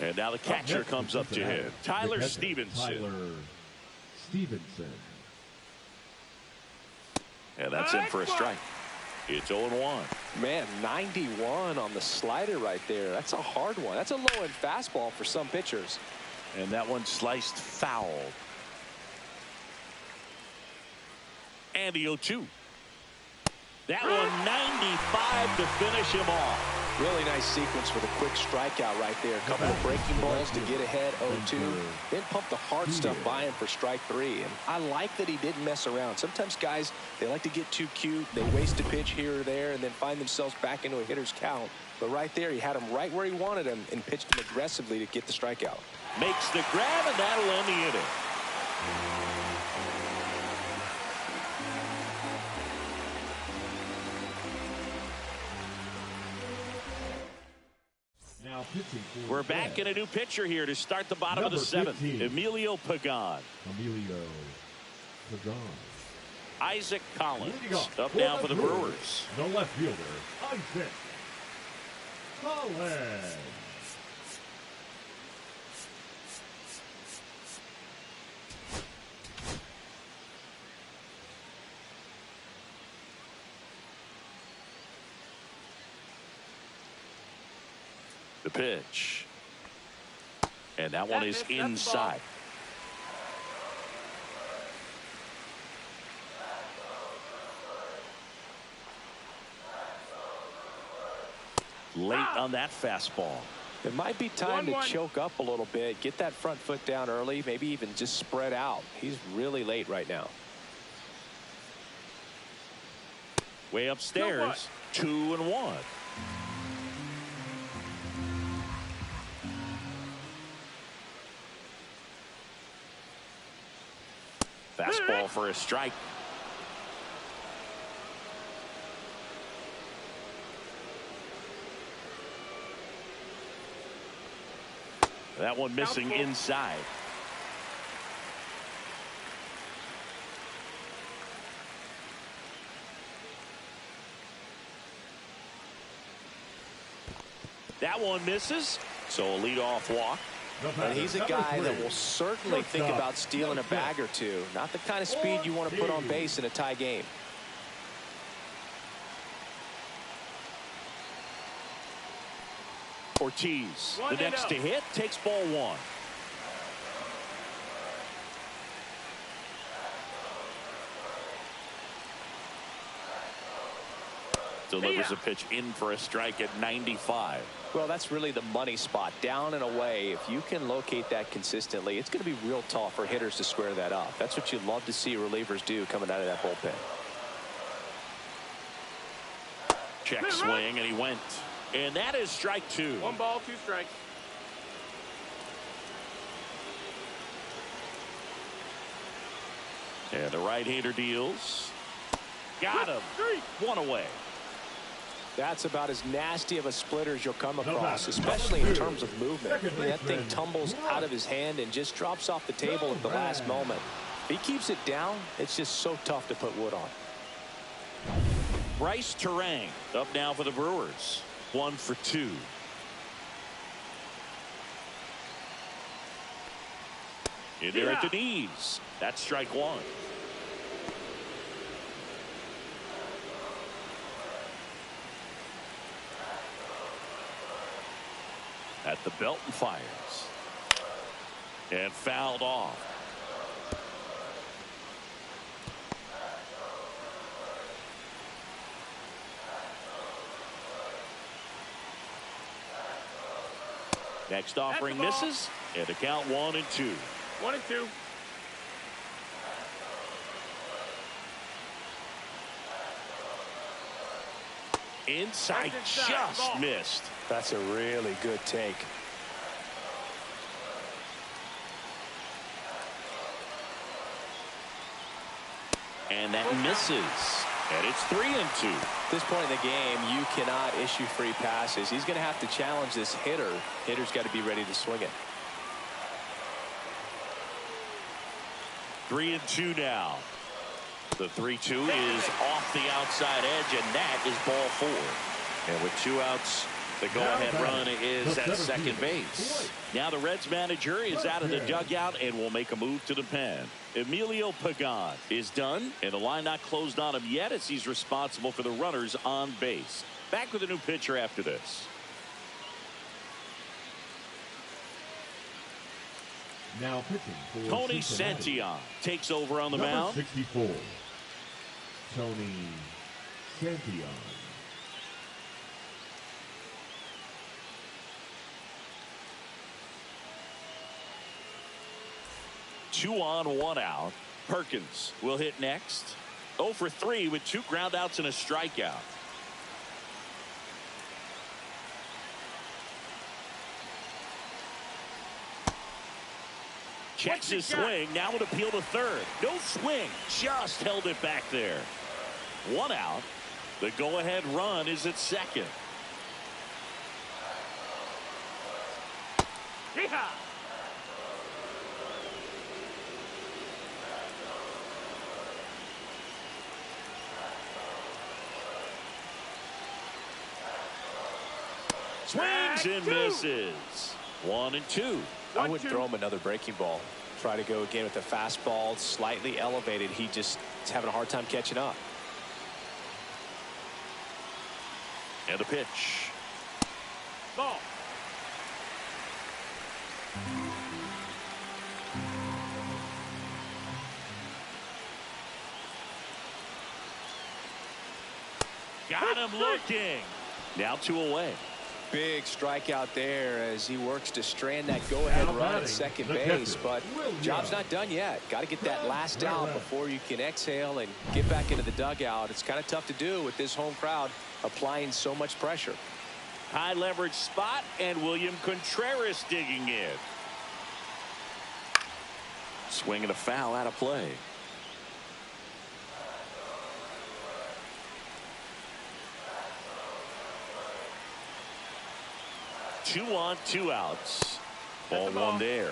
And now the catcher comes up to him. Tyler Stevenson. And that's in for a strike. It's 0-1. Man, 91 on the slider right there. That's a hard one. That's a low-end fastball for some pitchers. And that one sliced foul. And the 0-2. That one 95 to finish him off. Really nice sequence with a quick strikeout right there. A couple of breaking balls to get ahead, 0-2. Then pump the hard stuff by him for strike 3. And I like that he didn't mess around. Sometimes guys, they like to get too cute. They waste a pitch here or there and then find themselves back into a hitter's count. But right there, he had him right where he wanted him and pitched him aggressively to get the strikeout. Makes the grab, and that'll end the inning. We're back in a new pitcher here to start the bottom of the 7th. Emilio Pagan. Isaac Collins up now for the Brewers. The left fielder, Isaac Collins. The pitch. And that one is inside. Late on that fastball. It might be time to choke up a little bit, get that front foot down early, maybe even just spread out. He's really late right now. Way upstairs, 2-1. Fastball for a strike. That one missing inside. That one misses. So a leadoff walk. And he's a guy that will certainly think about stealing a bag or two. Not the kind of speed you want to put on base in a tie game. Ortiz, the next to hit, takes ball 1. Delivers a pitch in for a strike at 95. Well, that's really the money spot, down and away. If you can locate that consistently, it's going to be real tough for hitters to square that up. That's what you love to see relievers do coming out of that bullpen. Check swing, and he went. And that is strike 2. 1 ball, 2 strikes. And the right-hander deals. Got him. 1 away. That's about as nasty of a splitter as you'll come across, especially in terms of movement. That thing tumbles out of his hand and just drops off the table at the last moment. If he keeps it down, it's just so tough to put wood on. Bryce Terang up now for the Brewers. 1 for 2. In there at the knees. That's strike 1. At the belt and fires. And fouled off. Next offering misses. And the count 1-2. 1-2. Inside, just missed. That's a really good take. And that misses. And it's 3-2. At this point in the game, you cannot issue free passes. He's going to have to challenge this hitter. Hitter's got to be ready to swing it. 3-2 now. The 3-2 is off the outside edge, and that is ball 4. And with 2 outs, the go-ahead run is at second base. Now the Reds manager is out of the dugout and will make a move to the pen. Emilio Pagan is done, and the line not closed on him yet as he's responsible for the runners on base. Back with a new pitcher after this. Now pitching for Tony Cincinnati. Santillan takes over on the Number mound. 64, Tony Santillan. 2 on, 1 out. Perkins will hit next. 0 for 3 with 2 groundouts and a strikeout. Checks his swing. Now an appeal to third. No swing. Just held it back there. 1 out. The go-ahead run is at second. Yeehaw! Swings and misses. 1 and 2. I would throw him another breaking ball. Try to go again with the fastball, slightly elevated. He just is having a hard time catching up. And the pitch. Ball. Got him looking. Now 2 away. Big strikeout there as he works to strand that go-ahead run at second base, but job's not done yet. Got to get that last out before you can exhale and get back into the dugout. It's kind of tough to do with this home crowd applying so much pressure. High leverage spot, and William Contreras digging in. Swing and a foul out of play. Two on, 2 outs. Ball 1 there.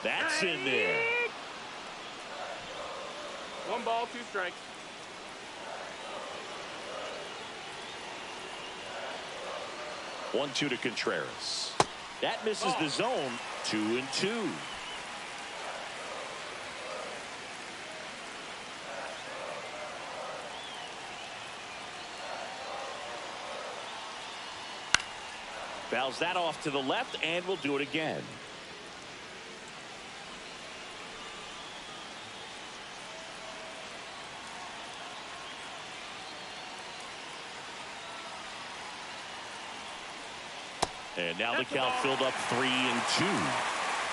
That's in there. 1 ball, 2 strikes. One, 2 to Contreras. That misses the zone. 2 and 2. Fouls that off to the left, and we'll do it again. And now the count filled up 3 and 2.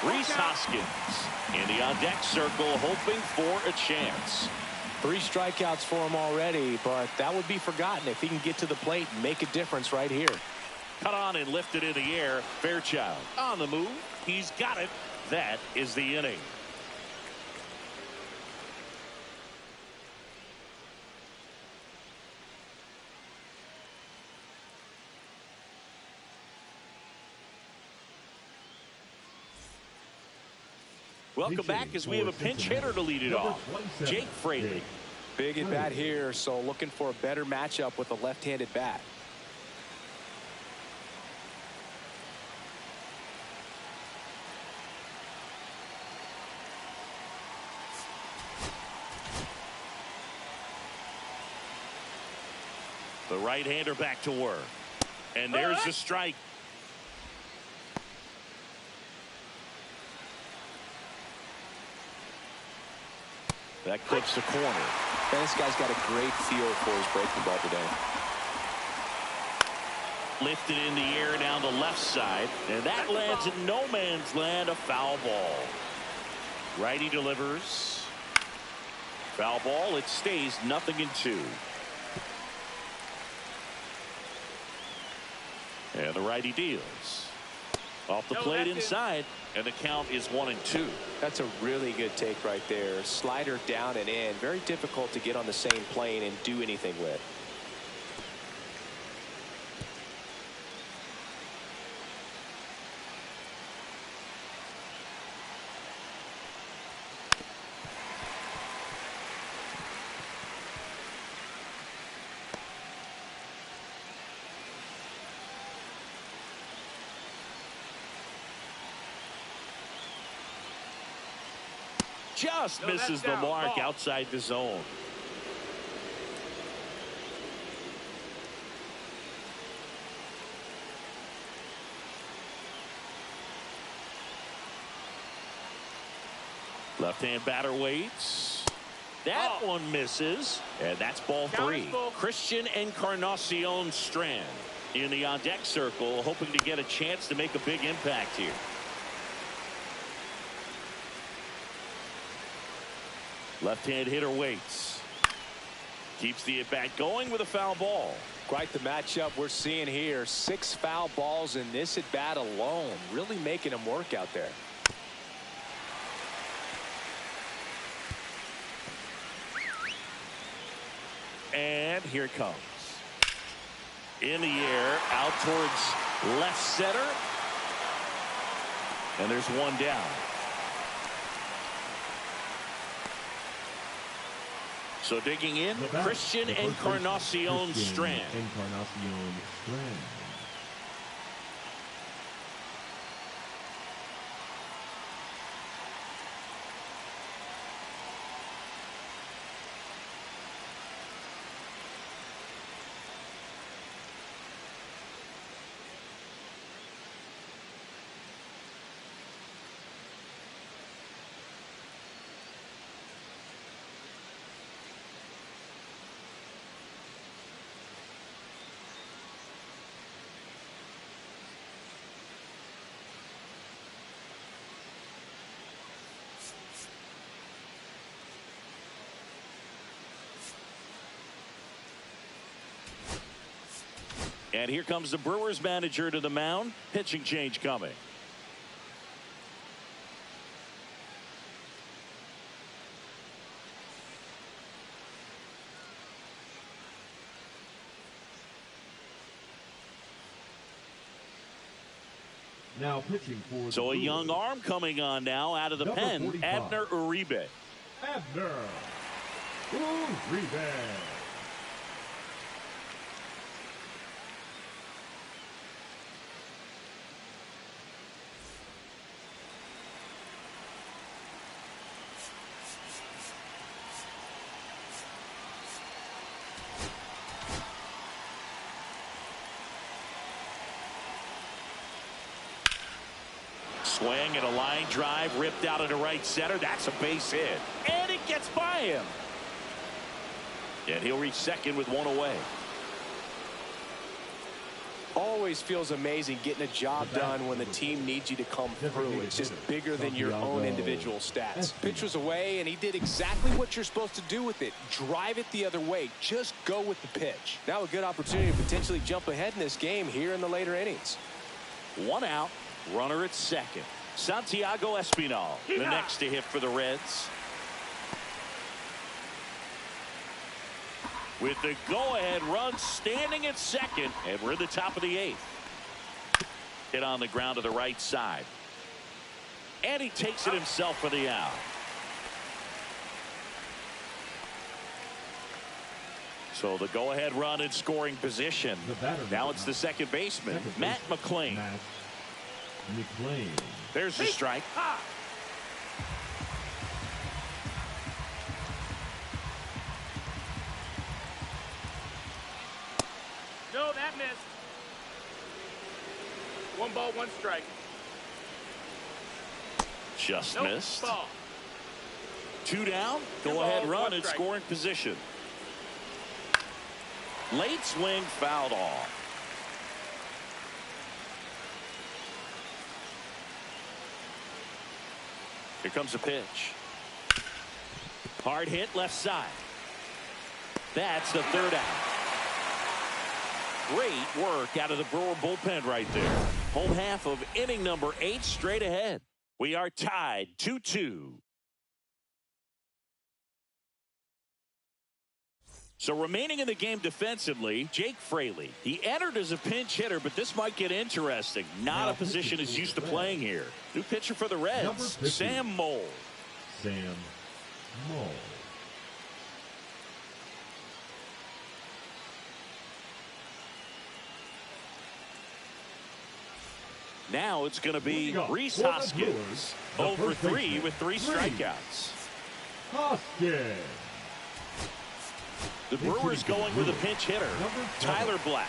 Rhys Hoskins in the on-deck circle, hoping for a chance. 3 strikeouts for him already, but that would be forgotten if he can get to the plate and make a difference right here. Cut on and lifted in the air. Fairchild on the move. He's got it. That is the inning. Welcome back as we have a pinch hitter to lead it off. Jake Fraley. Big at bat here, so looking for a better matchup with a left-handed bat. The right-hander back to work. And there's the strike. That clips the corner. And this guy's got a great feel for his breaking ball today. Lifted in the air down the left side. And that lands in no man's land, a foul ball. Righty delivers. Foul ball. It stays 0-2. And the righty deals. Off the plate inside, and the count is 1-2. That's a really good take right there. Slider down and in. Very difficult to get on the same plane and do anything with. just misses the mark outside the zone. Left-hand batter waits. That one misses, and that's ball 3. Christian Encarnacion Strand in the on-deck circle, hoping to get a chance to make a big impact here. Left-hand hitter waits. Keeps the at-bat going with a foul ball. Quite the matchup we're seeing here. 6 foul balls in this at-bat alone. Really making him work out there. And here it comes. In the air, out towards left center. And there's one down. So digging in, Christian Encarnacion Strand. And here comes the Brewers manager to the mound. Pitching change coming. Now pitching for so a young arm coming on now out of the pen. 45. Abner Uribe. Abner Uribe. Swing and a line drive ripped out into right center. That's a base hit. And it gets by him. And he'll reach second with one away. Always feels amazing getting a job done when the team needs you to come through. It's just bigger than your own individual stats. Pitch was away, and he did exactly what you're supposed to do with it. Drive it the other way. Just go with the pitch. Now a good opportunity to potentially jump ahead in this game here in the later innings. One out. Runner at second. Santiago Espinal, the next to hit for the Reds. With the go-ahead run standing at second, and we're in the top of the 8th. Hit on the ground to the right side. And he takes it himself for the out. So the go-ahead run in scoring position. Now it's the second baseman, Matt McLean. There's the strike. No, that missed. 1 ball, 1 strike. Just missed. Ball. 2 down. Go ahead run in scoring position. Late swing fouled off. Here comes a pitch. Hard hit left side. That's the 3rd out. Great work out of the Brewer bullpen right there. Home half of inning number 8 straight ahead. We are tied 2-2. So remaining in the game defensively, Jake Fraley. He entered as a pinch hitter, but this might get interesting. Not a position he's used to playing here. New pitcher for the Reds, Sam Moll. Sam Moll. Now it's going to be Rhys Hoskins, 0 for 3 with 3 strikeouts. Hoskins. The Brewers going with a pinch hitter, Tyler Black.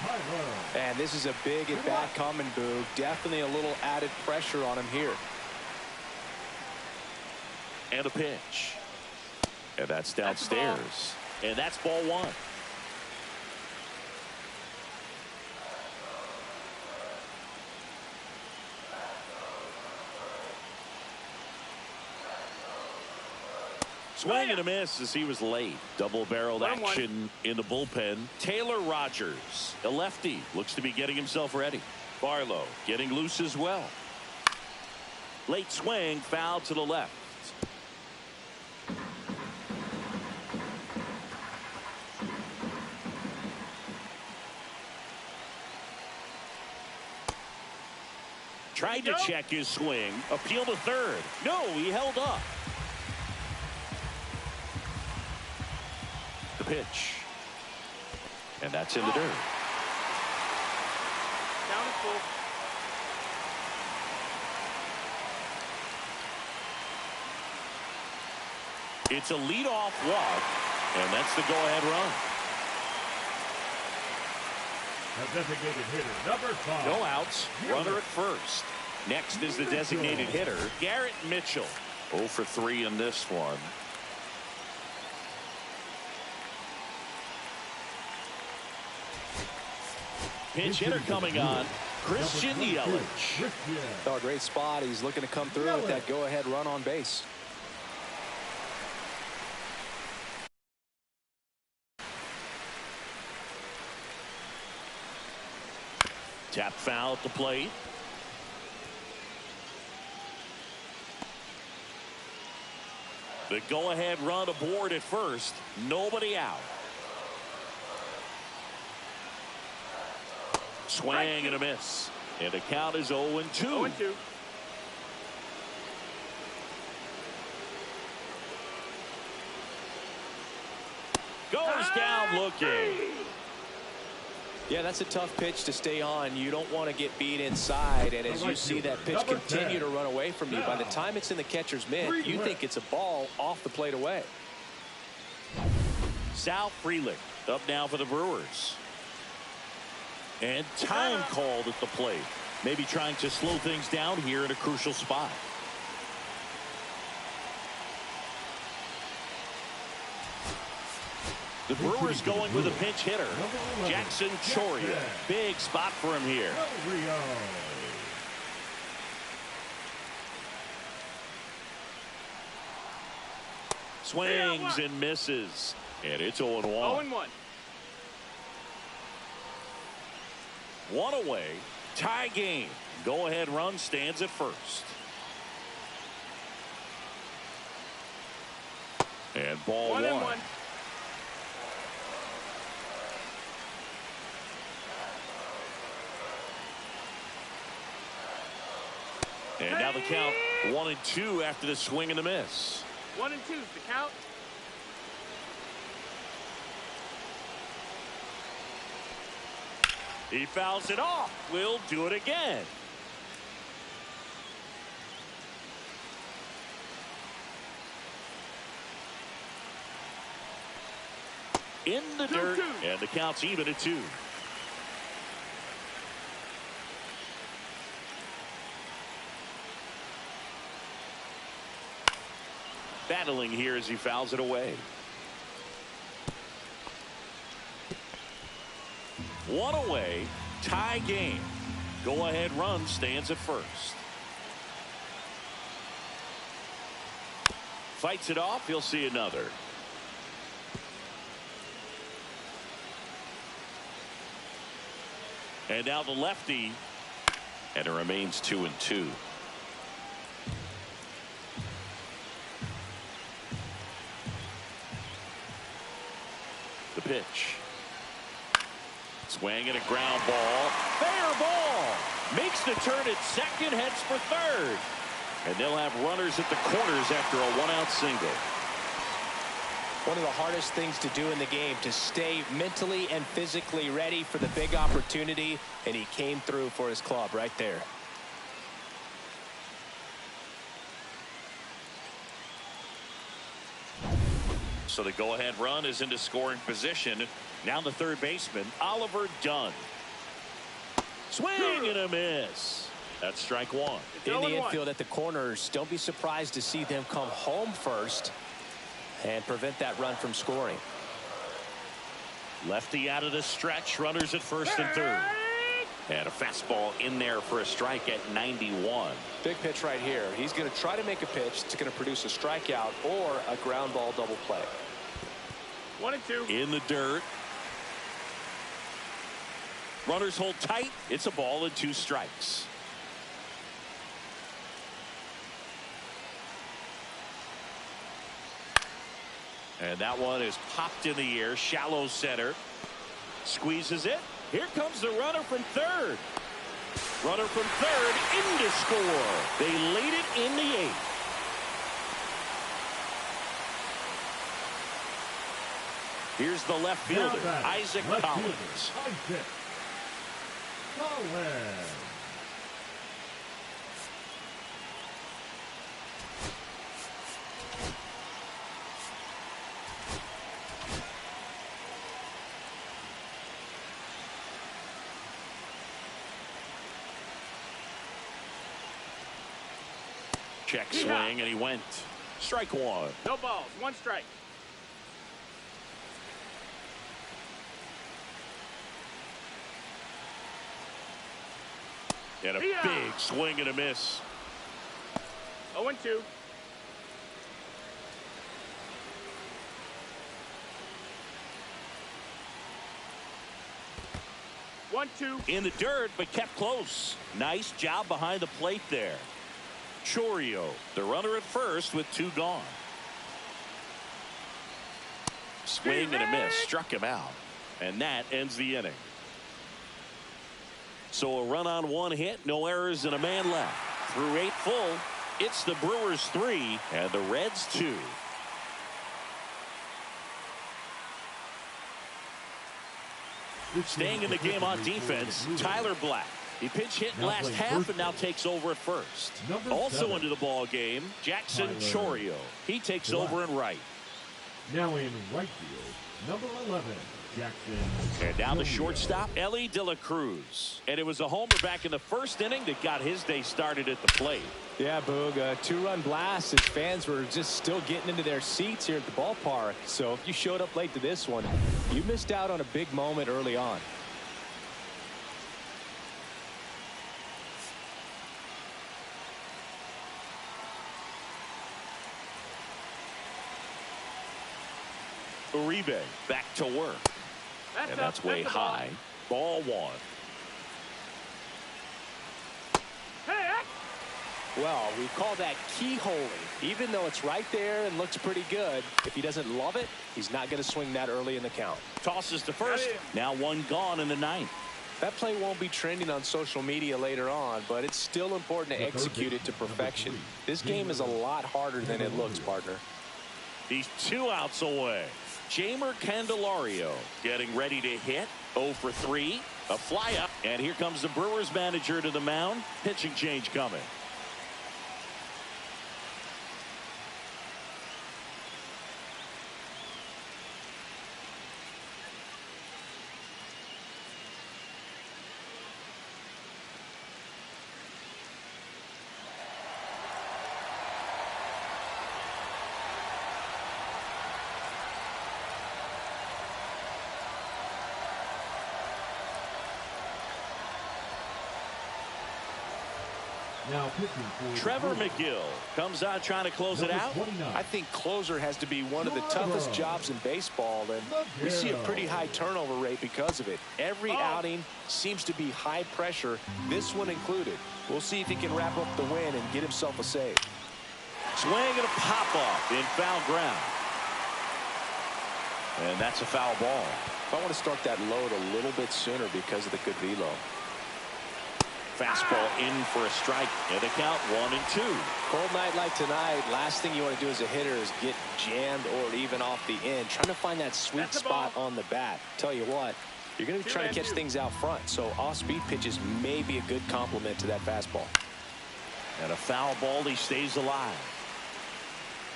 And this is a big at-bat coming, Boo. Definitely a little added pressure on him here. And a pitch. And that's downstairs. And that's ball one. Swing and a miss as he was late. Double-barreled action in the bullpen. Taylor Rogers, a lefty, looks to be getting himself ready. Barlow getting loose as well. Late swing, foul to the left. Tried to check his swing. Appeal to third. No, he held up. The pitch. And that's in the dirt. Down and full. It's a leadoff walk, and that's the go-ahead run. A designated hitter, number 5. No outs. Runner at first. Next is the designated hitter, Garrett Mitchell. 0 for 3 in this one. Pinch hitter coming on, Christian Yelich. Oh, great spot. He's looking to come through with that go-ahead run on base. Tap foul at the plate. The go-ahead run aboard at first. Nobody out. Swing and a miss. And the count is 0-2. 0-2. Goes down looking. Yeah, that's a tough pitch to stay on. You don't want to get beat inside, and as you see that pitch continue to run away from you, by the time it's in the catcher's mitt, you think it's a ball off the plate away. Sal Frelick up now for the Brewers. And time called at the plate. Maybe trying to slow things down here in a crucial spot. The Brewers going with a pinch hitter, Jackson Choria. Big spot for him here. Swings and misses. And it's 0-1. 0-1. One away. Tie game. Go-ahead run stands at first. And ball 1. And now the count 1-2 after the swing and the miss. 1-2 is the count. He fouls it off. We'll do it again. In the dirt, and the count's even at 2. Battling here as he fouls it away. 1 away, tie game. Go-ahead run stands at first. Fights it off. He'll see another. And now the lefty. And it remains 2-2. The pitch. Swing and a ground ball. Fair ball. Makes the turn at second, heads for third. And they'll have runners at the corners after a 1-out single. One of the hardest things to do in the game, to stay mentally and physically ready for the big opportunity, and he came through for his club right there. So the go-ahead run is into scoring position. Now the third baseman, Oliver Dunn. Swing and a miss. That's strike one. In the infield at the corners, don't be surprised to see them come home first and prevent that run from scoring. Lefty out of the stretch. Runners at first and third. And a fastball in there for a strike at 91. Big pitch right here. He's going to try to make a pitch that's going to produce a strikeout or a ground ball double play. 1-2. In the dirt. Runners hold tight. It's a ball and 2 strikes. And that one is popped in the air. Shallow center. Squeezes it. Here comes the runner from third. Runner from third in to score. They lead it in the 8th. Here's the left fielder, Isaac Collins. Check swing, and he went. Strike one. No balls. 1 strike. And a big swing and a miss. 0-2. In the dirt, but kept close. Nice job behind the plate there. Chorio, the runner at first with 2 gone. Swing and a miss. Struck him out. And that ends the inning. So a run on 1 hit, no errors, and a man left. Through 8 full, it's the Brewers 3 and the Reds 2. Staying in the game on defense, Tyler Black. He pinch hit last half and now takes over at first. Also into the ball game, Jackson Chorio. He takes over in right. Now in right field, number 11, Jackson. And now the shortstop, Ellie De La Cruz. And it was a homer back in the first inning that got his day started at the plate. Yeah, Boog, a 2-run blast. His fans were just still getting into their seats here at the ballpark. So if you showed up late to this one, you missed out on a big moment early on. Uribe back to work. And that's way high. Ball 1. Well, we call that keyholing. Even though it's right there and looks pretty good, if he doesn't love it, he's not going to swing that early in the count. Tosses to first. Now 1 gone in the 9th. That play won't be trending on social media later on, but it's still important to execute it to perfection. This game is a lot harder than it looks, partner. He's 2 outs away. Jamer Candelario getting ready to hit. 0 for 3. A fly up. And here comes the Brewers manager to the mound. Pitching change coming. Now pitching for Trevor McGill comes out trying to close it out. I think closer has to be one of the toughest jobs in baseball, and we see a pretty high turnover rate because of it. Every outing seems to be high pressure, this one included. We'll see if he can wrap up the win and get himself a save. Swing and a pop off in foul ground. And that's a foul ball. I want to start that load a little bit sooner because of the good velo. Fastball in for a strike, and the count 1-2. Cold night like tonight, last thing you want to do as a hitter is get jammed or even off the end, trying to find that sweet spot on the bat. Tell you what, you're going to be trying to catch things out front, so off-speed pitches may be a good complement to that fastball. And a foul ball, he stays alive.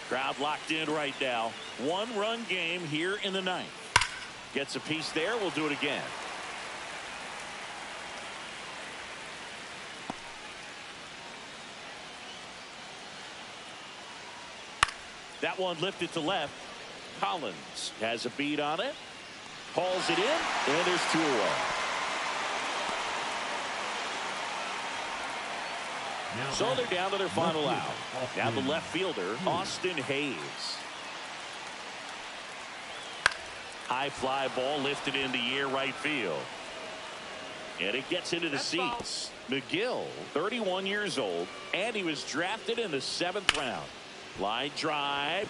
Crowd locked in right now. One-run game here in the ninth. Gets a piece there. We'll do it again. That one lifted to left. Collins has a beat on it. Hauls it in, and there's 2 away. So they're down to their final out. Now the left fielder, Austin Hayes. High fly ball lifted in the air right field. And it gets into the seats. McGill, 31 years old, and he was drafted in the 7th round. Line drive.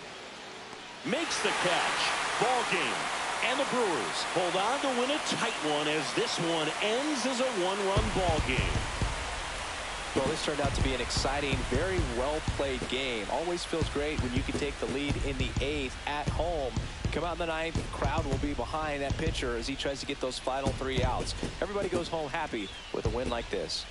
Makes the catch. Ball game. And the Brewers hold on to win a tight one as this one ends as a 1-run ball game. Well, this turned out to be an exciting, very well-played game. Always feels great when you can take the lead in the 8th at home. Come out in the 9th, the crowd will be behind that pitcher as he tries to get those final 3 outs. Everybody goes home happy with a win like this.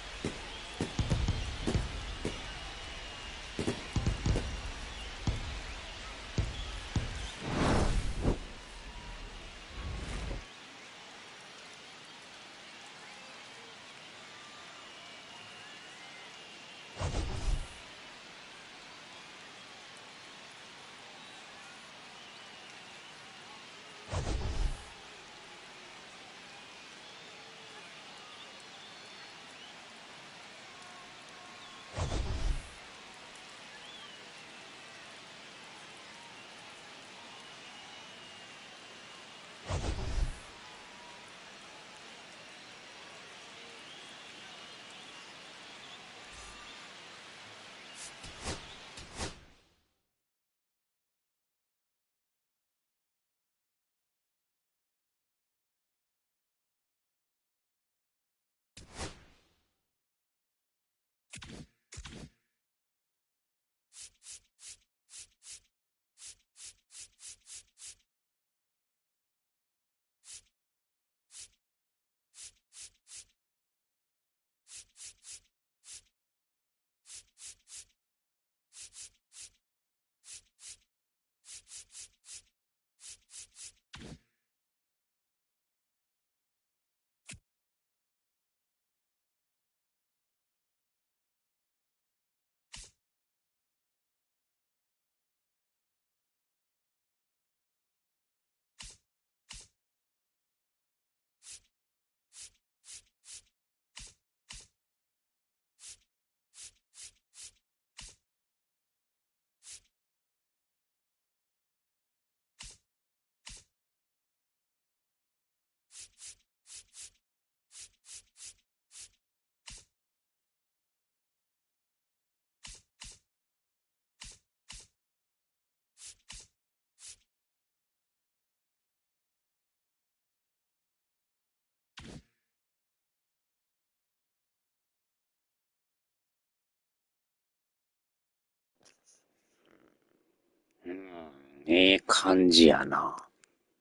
ええ感じやな。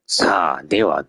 さあ、では。